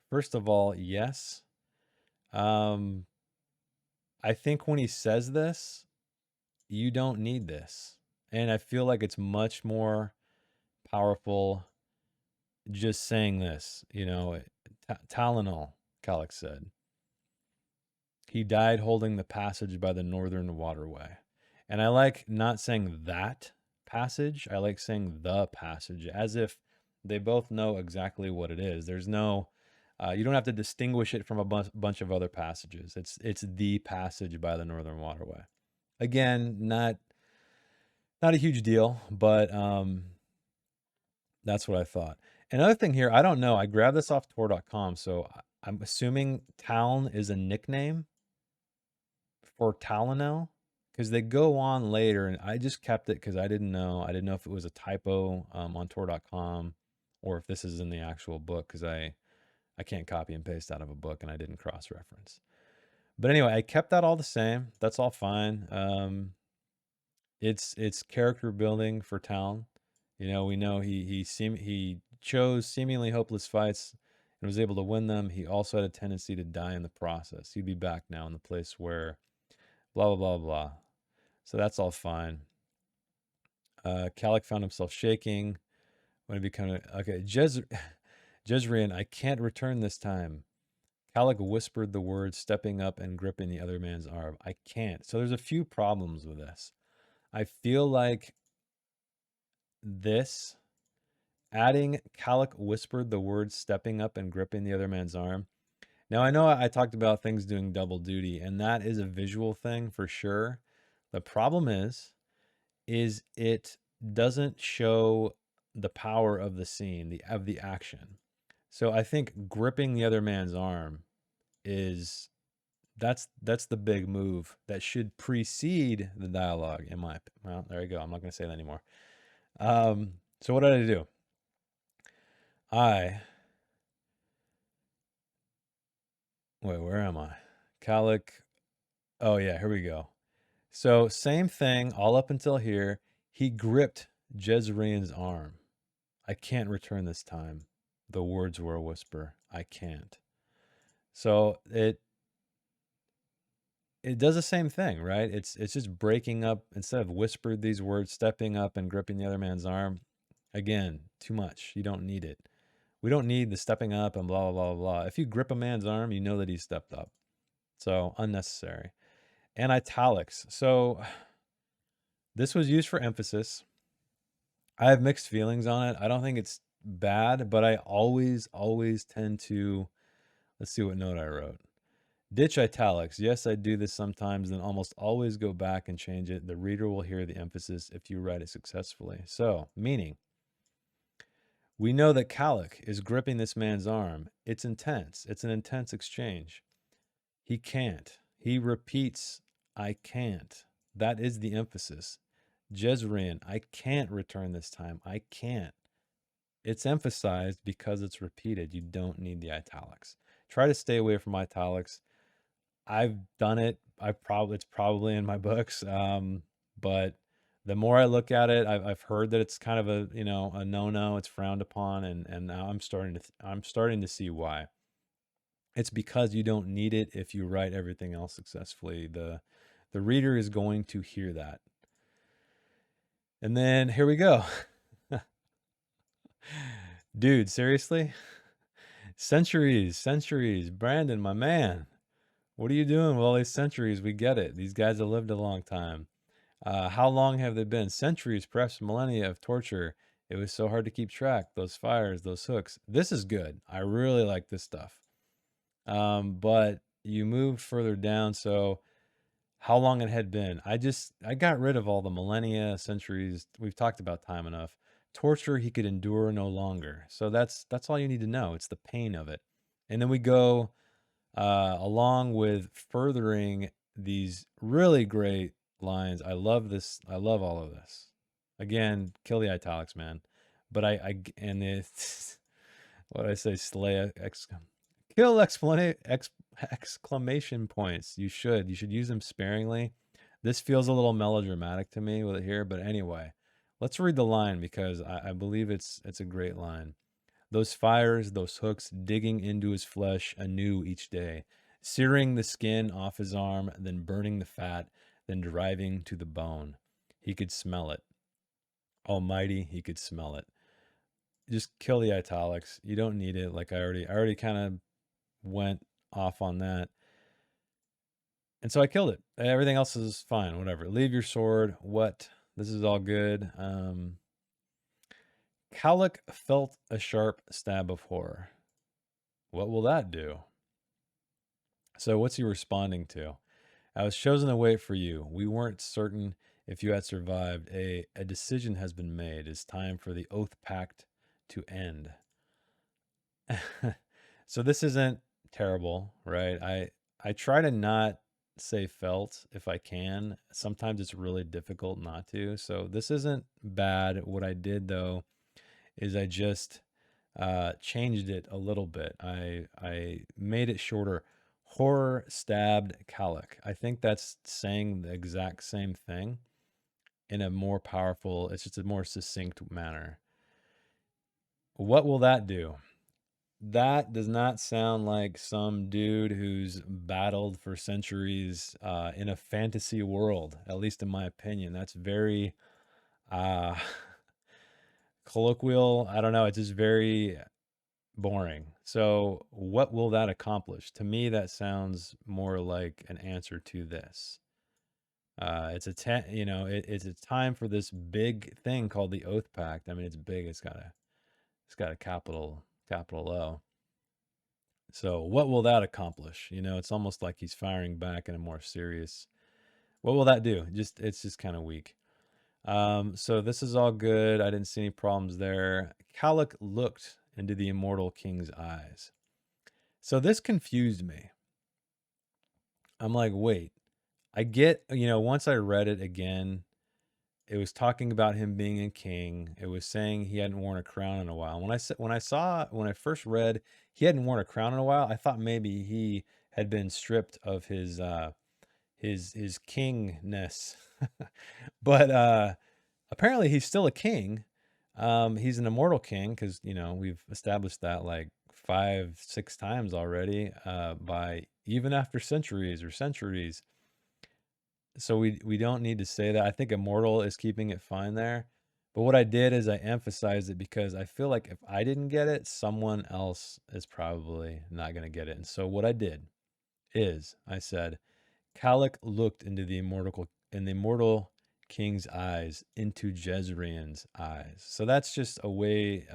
First of all, yes. I think when he says this, you don't need this. And I feel like it's much more powerful just saying this, Talonol, Calic said. He died holding the passage by the northern waterway. And I like not saying that passage. I like saying the passage as if they both know exactly what it is. There's no, you don't have to distinguish it from a bunch of other passages. It's the passage by the northern waterway. Again, not a huge deal, but that's what I thought. Another thing here, I don't know. I grabbed this off Tor.com, so I'm assuming Talon is a nickname for Talonel, because they go on later, and I just kept it because I didn't know. I didn't know if it was a typo on Tor.com or if this is in the actual book, because I can't copy and paste out of a book and I didn't cross-reference. But anyway, I kept that all the same. That's all fine. It's character building for Talon. You know, we know he chose seemingly hopeless fights and was able to win them. He also had a tendency to die in the process. He'd be back now in the place where blah blah blah blah. So that's all fine. Calic found himself shaking when he became okay. Jezrien, I can't return this time. Calic whispered the words, stepping up and gripping the other man's arm. I can't. So there's a few problems with this. I feel like this, adding Calic whispered the words, stepping up and gripping the other man's arm. Now, I know I talked about things doing double duty, and that is a visual thing for sure. The problem is it doesn't show the power of the scene, of the action. So I think gripping the other man's arm is that's the big move that should precede the dialogue in my opinion. Well, there you go. I'm not going to say that anymore. So what did I do? Wait, where am I? Calic. Oh yeah, here we go. So same thing all up until here. He gripped Jezreel's arm. I can't return this time. The words were a whisper. I can't. So it does the same thing, right? It's just breaking up. Instead of whispered these words, stepping up and gripping the other man's arm. Again, too much. You don't need it. We don't need the stepping up and blah, blah, blah, blah. If you grip a man's arm, you know that he stepped up. So unnecessary. And italics. So this was used for emphasis. I have mixed feelings on it. I don't think it's bad, but I always tend to, let's see what note I wrote. Ditch italics. Yes, I do this sometimes, then almost always go back and change it. The reader will hear the emphasis if you write it successfully. So, meaning, we know that Calic is gripping this man's arm. It's intense. It's an intense exchange. He can't. He repeats, I can't. That is the emphasis. Jezrien, I can't return this time. I can't. It's emphasized because it's repeated. You don't need the italics. Try to stay away from italics. I've done it. It's probably in my books. But the more I look at it, I've heard that it's kind of a a no-no. It's frowned upon, and now I'm starting to see why. It's because you don't need it if you write everything else successfully. The reader is going to hear that. And then here we go. Dude, seriously? Centuries. Brandon, my man. What are you doing with all these centuries? We get it. These guys have lived a long time. How long have they been? Centuries, perhaps millennia of torture. It was so hard to keep track. Those fires, those hooks. This is good. I really like this stuff. But you moved further down. So how long it had been. I got rid of all the millennia, centuries. We've talked about time enough. Torture he could endure no longer. So that's all you need to know. It's the pain of it. And then we go along with furthering these really great lines. I love this. I love all of this. Again, kill the italics, man. But and it's what did I say? Kill exclamation points. You should use them sparingly. This feels a little melodramatic to me with it here, but anyway, let's read the line because I believe it's a great line. Those fires, those hooks digging into his flesh anew each day, searing the skin off his arm, then burning the fat, then driving to the bone. He could smell it. Almighty, he could smell it. Just kill the italics. You don't need it. Like I already kind of went off on that. And so I killed it. Everything else is fine, whatever. Leave your sword. What? This is all good. Calic felt a sharp stab of horror. What will that do? So what's he responding to? I was chosen to wait for you. We weren't certain if you had survived. A decision has been made. It's time for the oath pact to end. So this isn't terrible, right? I try to not say felt if I can. Sometimes it's really difficult not to. So this isn't bad. What I did though is I just changed it a little bit. I made it shorter. Horror stabbed Calic. I think that's saying the exact same thing in a more powerful, it's just a more succinct manner. What will that do? That does not sound like some dude who's battled for centuries in a fantasy world, at least in my opinion. That's very uh, colloquial. I don't know. It's just very boring. So, what will that accomplish? To me, that sounds more like an answer to this. It's a time for this big thing called the Oath Pact. I mean, it's big. It's got a capital O. So what will that accomplish? It's almost like he's firing back in a more serious. What will that do? It's just kind of weak. So this is all good. I didn't see any problems there. Calic looked into the immortal king's eyes. So this confused me. I'm like, wait, I get, once I read it again, it was talking about him being a king. It was saying he hadn't worn a crown in a while. When I first read he hadn't worn a crown in a while, I thought maybe he had been stripped of his kingness. But apparently he's still a king. He's an immortal king because we've established that like 5-6 times already. By even after centuries. So we don't need to say that. I think immortal is keeping it fine there. But what I did is I emphasized it because I feel like if I didn't get it, someone else is probably not going to get it. And so what I did is I said, Calic looked into the immortal king's eyes, into Jezreel's eyes. So that's just a way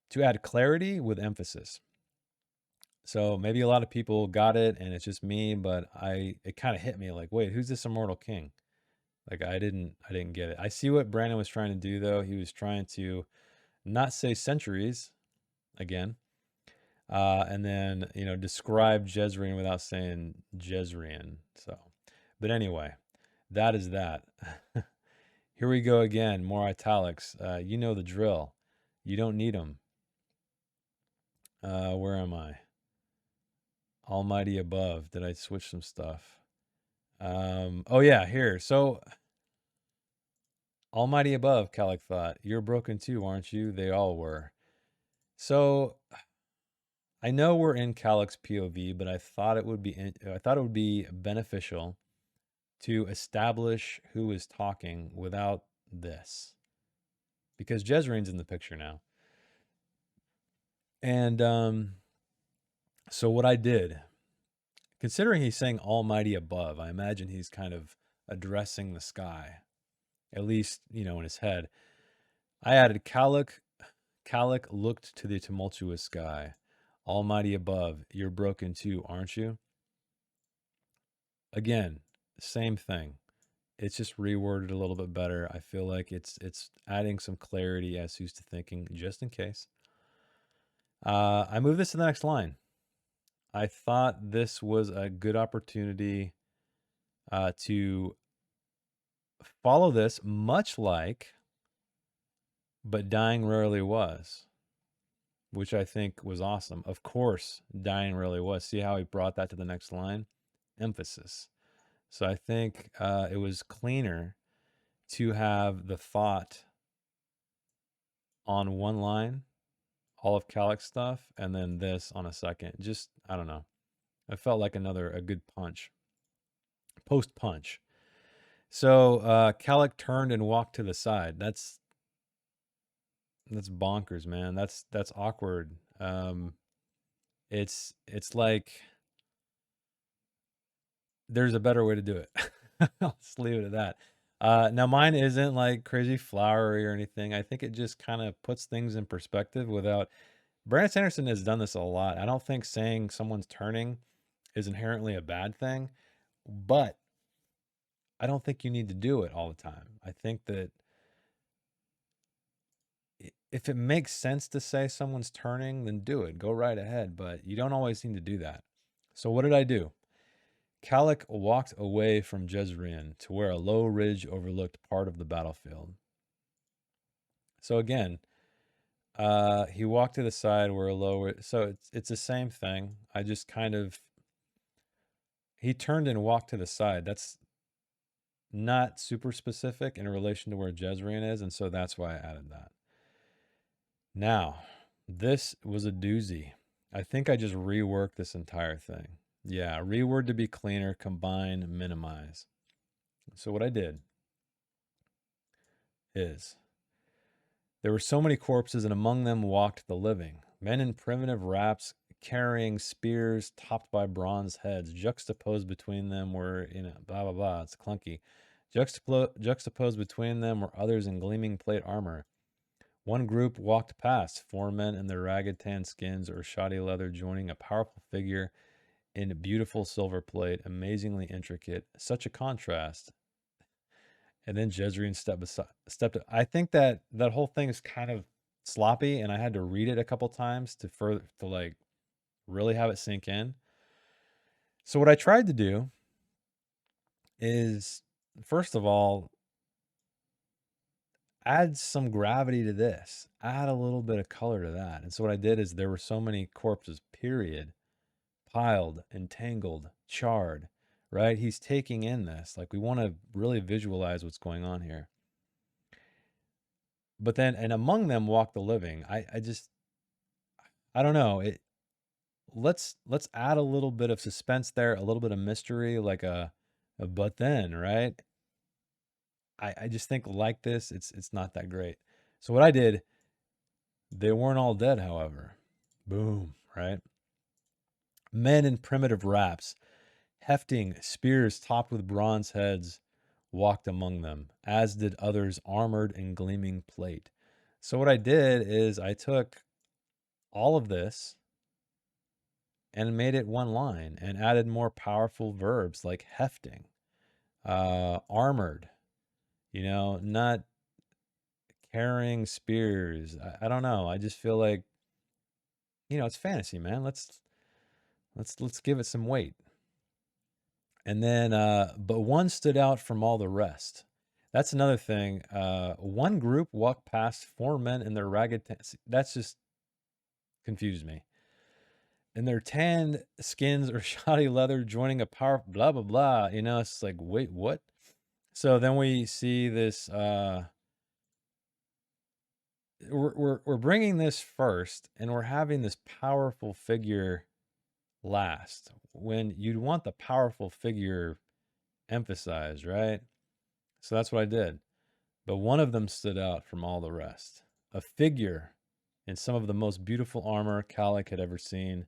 to add clarity with emphasis. So maybe a lot of people got it and it's just me, but it kind of hit me like, wait, who's this immortal king? Like I didn't get it. I see what Brandon was trying to do though. He was trying to not say centuries again. And then, describe Jezreel without saying Jezreel. So, but anyway, that is that. Here we go again, more italics. You know the drill. You don't need them. Where am I? Almighty above. Did I switch some stuff? Oh yeah, here. So Almighty above, Calic thought. You're broken too, aren't you? They all were. So I know we're in Calic's POV, but I thought it would be beneficial to establish who is talking without this. Because Jezreel's in the picture now. And so what I did, considering he's saying Almighty above, I imagine he's kind of addressing the sky, at least, in his head. I added Calic looked to the tumultuous sky. Almighty above, you're broken too, aren't you? Again, same thing. It's just reworded a little bit better. I feel like it's adding some clarity as who's to thinking, just in case. I move this to the next line. I thought this was a good opportunity to follow this, much like But Dying Rarely Was, which I think was awesome. Of course, Dying Rarely Was. See how he brought that to the next line? Emphasis. So I think it was cleaner to have the thought on one line, all of Calic's stuff, and then this on a second. Just, I don't know. It felt like a good punch. Post punch. So Calic turned and walked to the side. That's bonkers, man. That's awkward. It's like there's a better way to do it. I'll just leave it at that. Now mine isn't like crazy flowery or anything. I think it just kind of puts things in perspective without. Brandon Sanderson has done this a lot. I don't think saying someone's turning is inherently a bad thing, but I don't think you need to do it all the time. I think that if it makes sense to say someone's turning, then do it. Go right ahead, but you don't always need to do that. So what did I do? Kalak walked away from Jezreel to where a low ridge overlooked part of the battlefield. So again, he walked to the side where a low. So it's the same thing. I just kind of he turned and walked to the side. That's not super specific in relation to where Jezreel is, and so that's why I added that. Now, this was a doozy. I think I just reworked this entire thing. Yeah, reword to be cleaner, combine, minimize. So what I did is there were so many corpses, and among them walked the living, men in primitive wraps carrying spears topped by bronze heads. Juxtaposed between them were, blah, blah, blah. It's clunky. Juxtaposed between them were others in gleaming plate armor. One group walked past, 4 men in their ragged tan skins or shoddy leather joining a powerful figure in beautiful silver plate, amazingly intricate. Such a contrast. And then Jezreel stepped. I think that whole thing is kind of sloppy, and I had to read it a couple times to like really have it sink in. So what I tried to do is, first of all, add some gravity to this, add a little bit of color to that. And so what I did is there were so many corpses, period, piled, entangled, charred, right? He's taking in this. Like, we want to really visualize what's going on here. But then, and among them walk the living. I don't know. Let's add a little bit of suspense there, a little bit of mystery, like a but then, right? I just think like this, it's not that great. So what I did, they weren't all dead, however. Boom, right? Men in primitive wraps, hefting spears topped with bronze heads, walked among them, as did others armored in gleaming plate. So what I did is I took all of this and made it one line and added more powerful verbs like hefting, armored, not carrying spears. I don't know. I just feel like, it's fantasy, man. Let's give it some weight. And then, but one stood out from all the rest. That's another thing. One group walked past 4 men in their ragged. That's just confused me. In their tanned skins or shoddy leather, joining a power, blah blah blah. It's like, wait, what? So then we see this. We're bringing this first, and we're having this powerful figure last. When you'd want the powerful figure emphasized, right? So that's what I did. But one of them stood out from all the rest. A figure in some of the most beautiful armor Kalak had ever seen,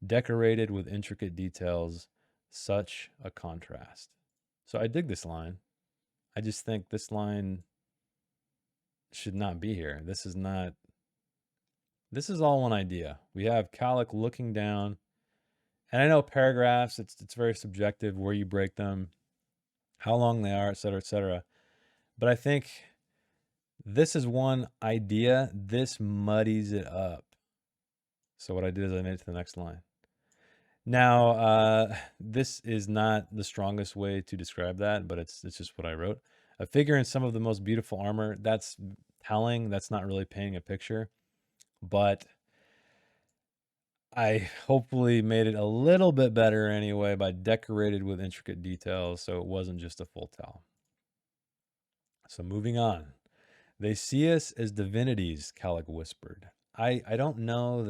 decorated with intricate details. Such a contrast. So I dig this line. I just think this line should not be here. This is all one idea. We have Kalak looking down, and I know paragraphs, it's very subjective where you break them, how long they are, et cetera, et cetera. But I think this is one idea. This muddies it up. So what I did is I made it to the next line. Now, this is not the strongest way to describe that, but it's just what I wrote. A figure in some of the most beautiful armor. That's telling. That's not really painting a picture. But I hopefully made it a little bit better anyway by decorated with intricate details, so it wasn't just a full tell. So moving on. They see us as divinities, Kalak whispered. I don't know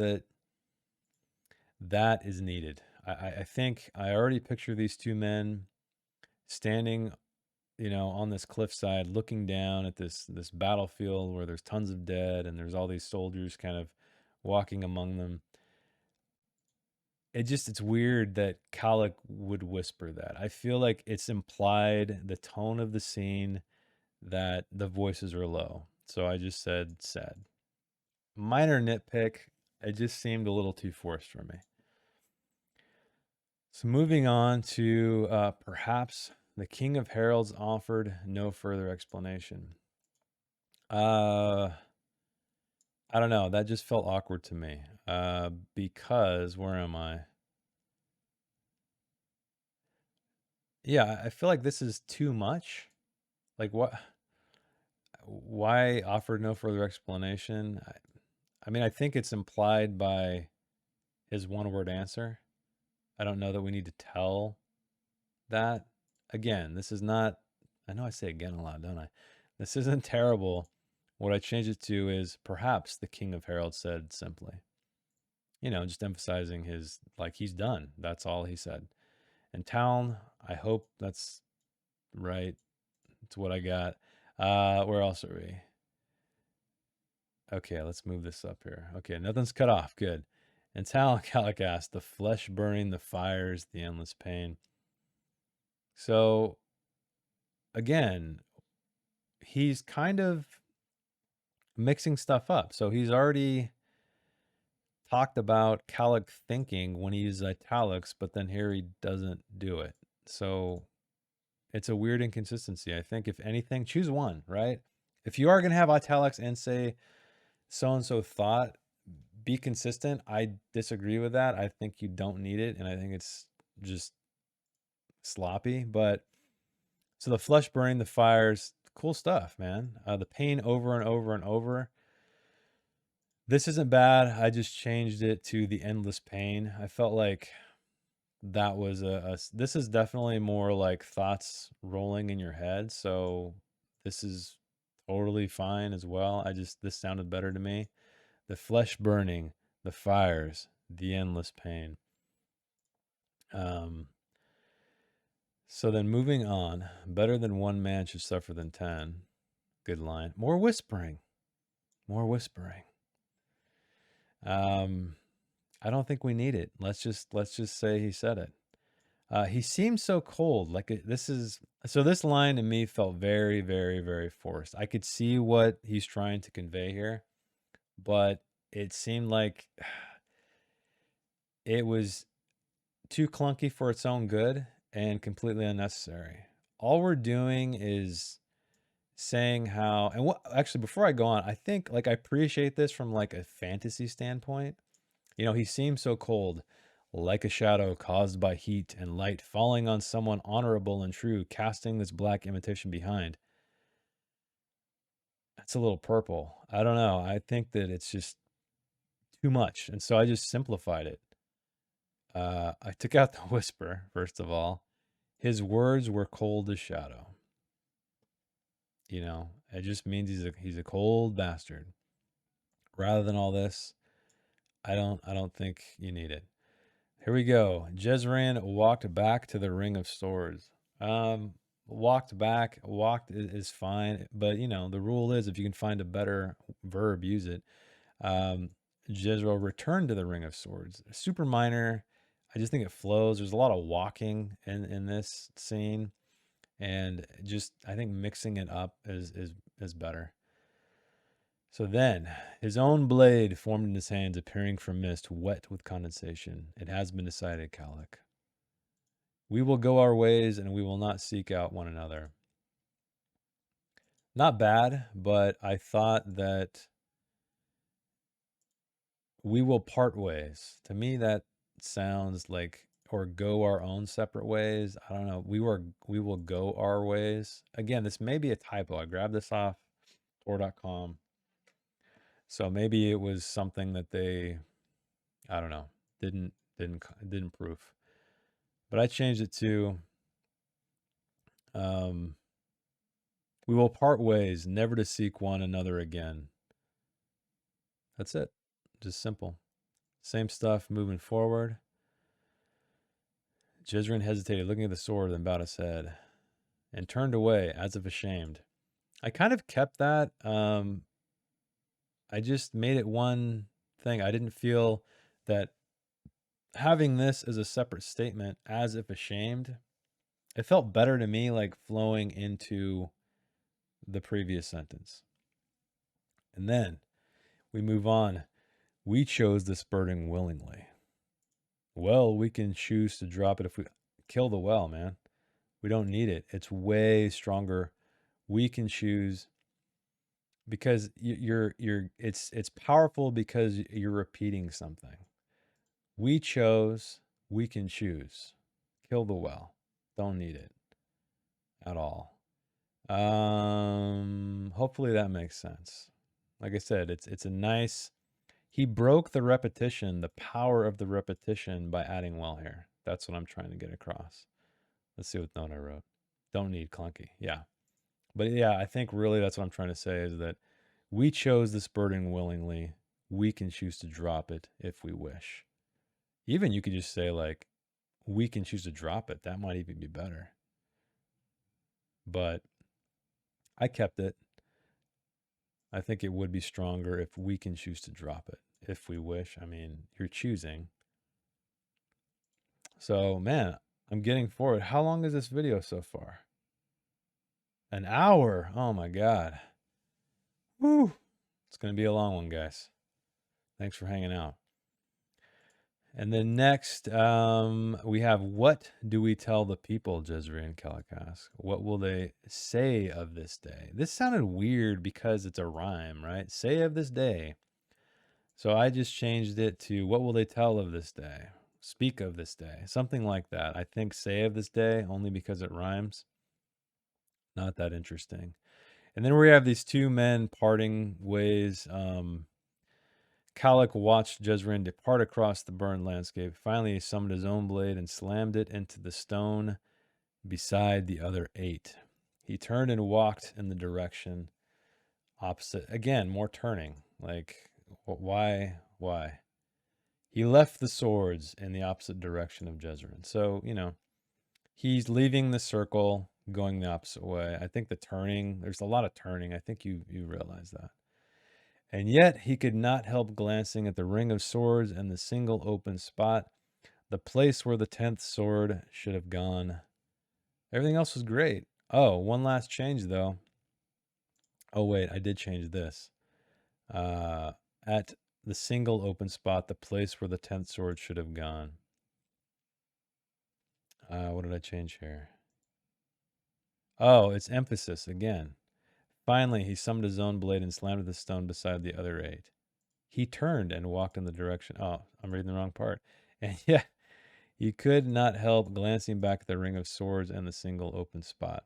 that is needed. I think I already picture these 2 men standing, on this cliffside, looking down at this battlefield where there's tons of dead and there's all these soldiers kind of walking among them. It's weird that Kalak would whisper that. I feel like it's implied, the tone of the scene, that the voices are low. So I just said sad. Minor nitpick. It just seemed a little too forced for me. So moving on to perhaps the King of Heralds offered no further explanation. I don't know. That just felt awkward to me. Because where am I? Yeah, I feel like this is too much. Like, what? Why offer no further explanation? I mean, I think it's implied by his one-word answer. I don't know that we need to tell that. Again, this is not, I know I say again a lot, don't I? This isn't terrible. What I changed it to is perhaps the King of Herald said simply. Just emphasizing his, like, he's done. That's all he said. And town, I hope that's right. It's what I got. Where else are we? Okay, let's move this up here. Okay, nothing's cut off. Good. And town, Calic asked, the flesh burning, the fires, the endless pain. So, again, he's kind of mixing stuff up. So he's already talked about Calic thinking when he uses italics, but then here he doesn't do it. So it's a weird inconsistency. I think if anything, choose one, right? If you are going to have italics and say so-and-so thought, be consistent. I disagree with that. I think you don't need it, and I think it's just sloppy. But so the flesh burning, the fires, cool stuff, man. The pain over and over and over. This isn't bad. I just changed it to the endless pain. I felt like that was this is definitely more like thoughts rolling in your head. So this is totally fine as well. This sounded better to me. The flesh burning, the fires, the endless pain. So then moving on, better than one man should suffer than 10. Good line. More whispering. More whispering. I don't think we need it. Let's just say he said it. He seems so cold. This line to me felt very, very, very forced. I could see what he's trying to convey here, but it seemed like it was too clunky for its own good and completely unnecessary. All we're doing is saying how, and what actually, before I go on, I think like I appreciate this from like a fantasy standpoint. He seems so cold, like a shadow caused by heat and light falling on someone honorable and true, casting this black imitation behind. That's a little purple. I don't know. I think that it's just too much. And so I just simplified it. I took out the whisper, first of all. His words were cold as shadow. It just means he's a cold bastard. Rather than all this, I don't think you need it. Here we go. Jezreel walked back to the ring of swords. Walked back. Walked is fine, but the rule is if you can find a better verb, use it. Jezreel returned to the ring of swords. Super minor. I just think it flows. There's a lot of walking in this scene, and just I think mixing it up is better. So then, his own blade formed in his hands, appearing from mist, wet with condensation. It has been decided, Calic. We will go our ways, and we will not seek out one another. Not bad, but I thought that we will part ways. To me, that sounds like, or go our own separate ways. I don't know. We will go our ways. Again, this may be a typo. I grabbed this off Tor.com. So maybe it was something that they, I don't know, didn't proof. But I changed it to, we will part ways, never to seek one another again. That's it. Just simple. Same stuff moving forward. Jezreel hesitated, looking at the sword, then bowed his head and turned away as if ashamed. I kind of kept that. I just made it one thing. I didn't feel that having this as a separate statement, as if ashamed, it felt better to me, like flowing into the previous sentence. And then we move on. We chose this burden willingly. Well, we can choose to drop it if we kill the well, man. We don't need it. It's way stronger. We can choose because it's powerful because you're repeating something. We chose, we can choose. Kill the well. Don't need it at all. Hopefully that makes sense. Like I said, it's a nice. He broke the repetition, the power of the repetition by adding well here. That's what I'm trying to get across. Let's see what note I wrote. Don't need clunky. Yeah. But yeah, I think really that's what I'm trying to say is that we chose this burden willingly. We can choose to drop it if we wish. Even you could just say, like, we can choose to drop it. That might even be better. But I kept it. I think it would be stronger if we can choose to drop it if we wish. I mean, you're choosing. So, man, I'm getting forward. How long is this video so far? An hour. Oh my God. Woo. It's going to be a long one, guys. Thanks for hanging out. And then next, we have, what do we tell the people, Jezreel and Calicask? What will they say of this day? This sounded weird because it's a rhyme, right? Say of this day. So I just changed it to, what will they tell of this day? Speak of this day. Something like that. I think say of this day, only because it rhymes. Not that interesting. And then we have these two men parting ways. Kalak watched Jezreel depart across the burned landscape. Finally, he summoned his own blade and slammed it into the stone beside the other 8. He turned and walked in the direction opposite. Again, more turning. Like, why? Why? He left the swords in the opposite direction of Jezreel. So, he's leaving the circle, going the opposite way. I think the turning, there's a lot of turning. I think you realize that. And yet he could not help glancing at the ring of swords and the single open spot, the place where the 10th sword should have gone. Everything else was great. Oh, one last change though. Oh wait, I did change this. At the single open spot, the place where the 10th sword should have gone. What did I change here? Oh, it's emphasis again. Finally, he summoned his own blade and slammed the stone beside the other 8. He turned and walked in the direction. Oh, I'm reading the wrong part. And yeah, he could not help glancing back at the ring of swords and the single open spot.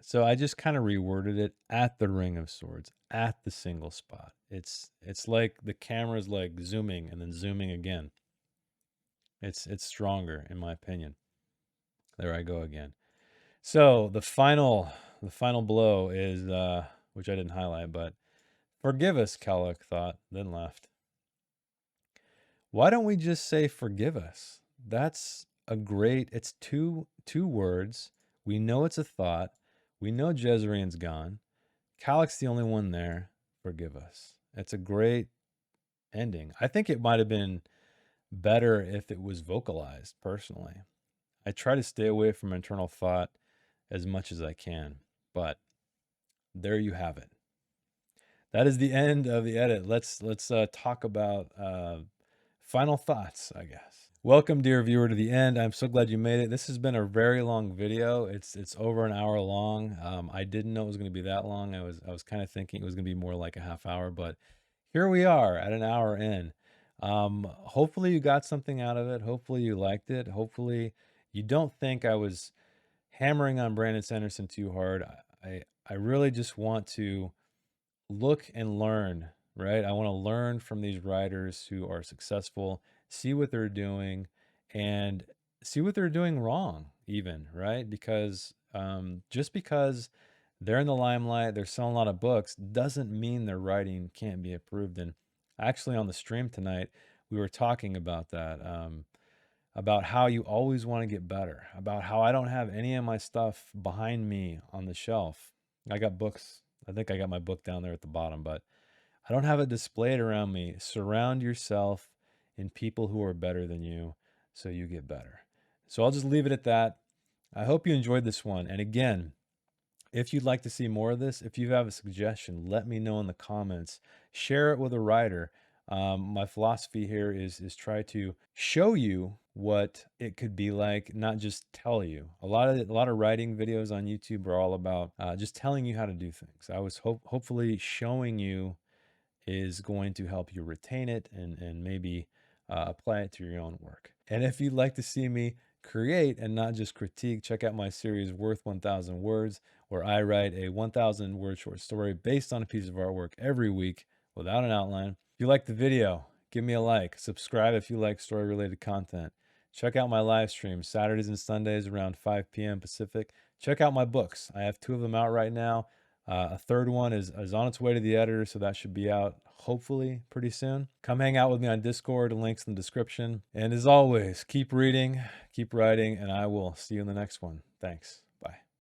So I just kind of reworded it, at the ring of swords, at the single spot. It's like the camera's like zooming and then zooming again. It's stronger in my opinion. There I go again. So the final blow is which I didn't highlight, but forgive us, Kellock thought, then left. Why don't we just say forgive us? That's a great, it's two words. We know it's a thought. We know Jezreel's gone. Kalak's the only one there. Forgive us. It's a great ending. I think it might have been better if it was vocalized, personally. I try to stay away from internal thought as much as I can, but there you have it. That is the end of the edit. Let's talk about final thoughts, I guess. Welcome, dear viewer, to the end. I'm so glad you made it. This has been a very long video. It's over an hour long. I didn't know it was going to be that long. I was kind of thinking it was going to be more like a half hour, but here we are at an hour in. Hopefully you got something out of it. Hopefully you liked it. Hopefully you don't think I was hammering on Brandon Sanderson too hard. I really just want to look and learn, right? I want to learn from these writers who are successful, see what they're doing, and see what they're doing wrong, even, right? Because just because they're in the limelight, they're selling a lot of books, doesn't mean their writing can't be improved. And actually, on the stream tonight, we were talking about that, about how you always want to get better, about how I don't have any of my stuff behind me on the shelf. I got books. I think I got my book down there at the bottom, but I don't have it displayed around me. Surround yourself in people who are better than you so you get better. So I'll just leave it at that. I hope you enjoyed this one. And again, if you'd like to see more of this, if you have a suggestion, let me know in the comments. Share it with a writer. My philosophy here is try to show you what it could be like, not just tell you. A lot of writing videos on YouTube are all about just telling you how to do things. I was hopefully showing you is going to help you retain it and maybe apply it to your own work. And if you'd like to see me create and not just critique, check out my series Worth 1,000 Words, where I write a 1,000 word short story based on a piece of artwork every week without an outline. If you like the video, give me a like. Subscribe if you like story related content. Check out my live streams Saturdays and Sundays around 5 p.m. Pacific. Check out my books. I have 2 of them out right now. A third one is on its way to the editor, so that should be out hopefully pretty soon. Come hang out with me on Discord, links in the description. And as always, keep reading, keep writing, and I will see you in the next one. Thanks.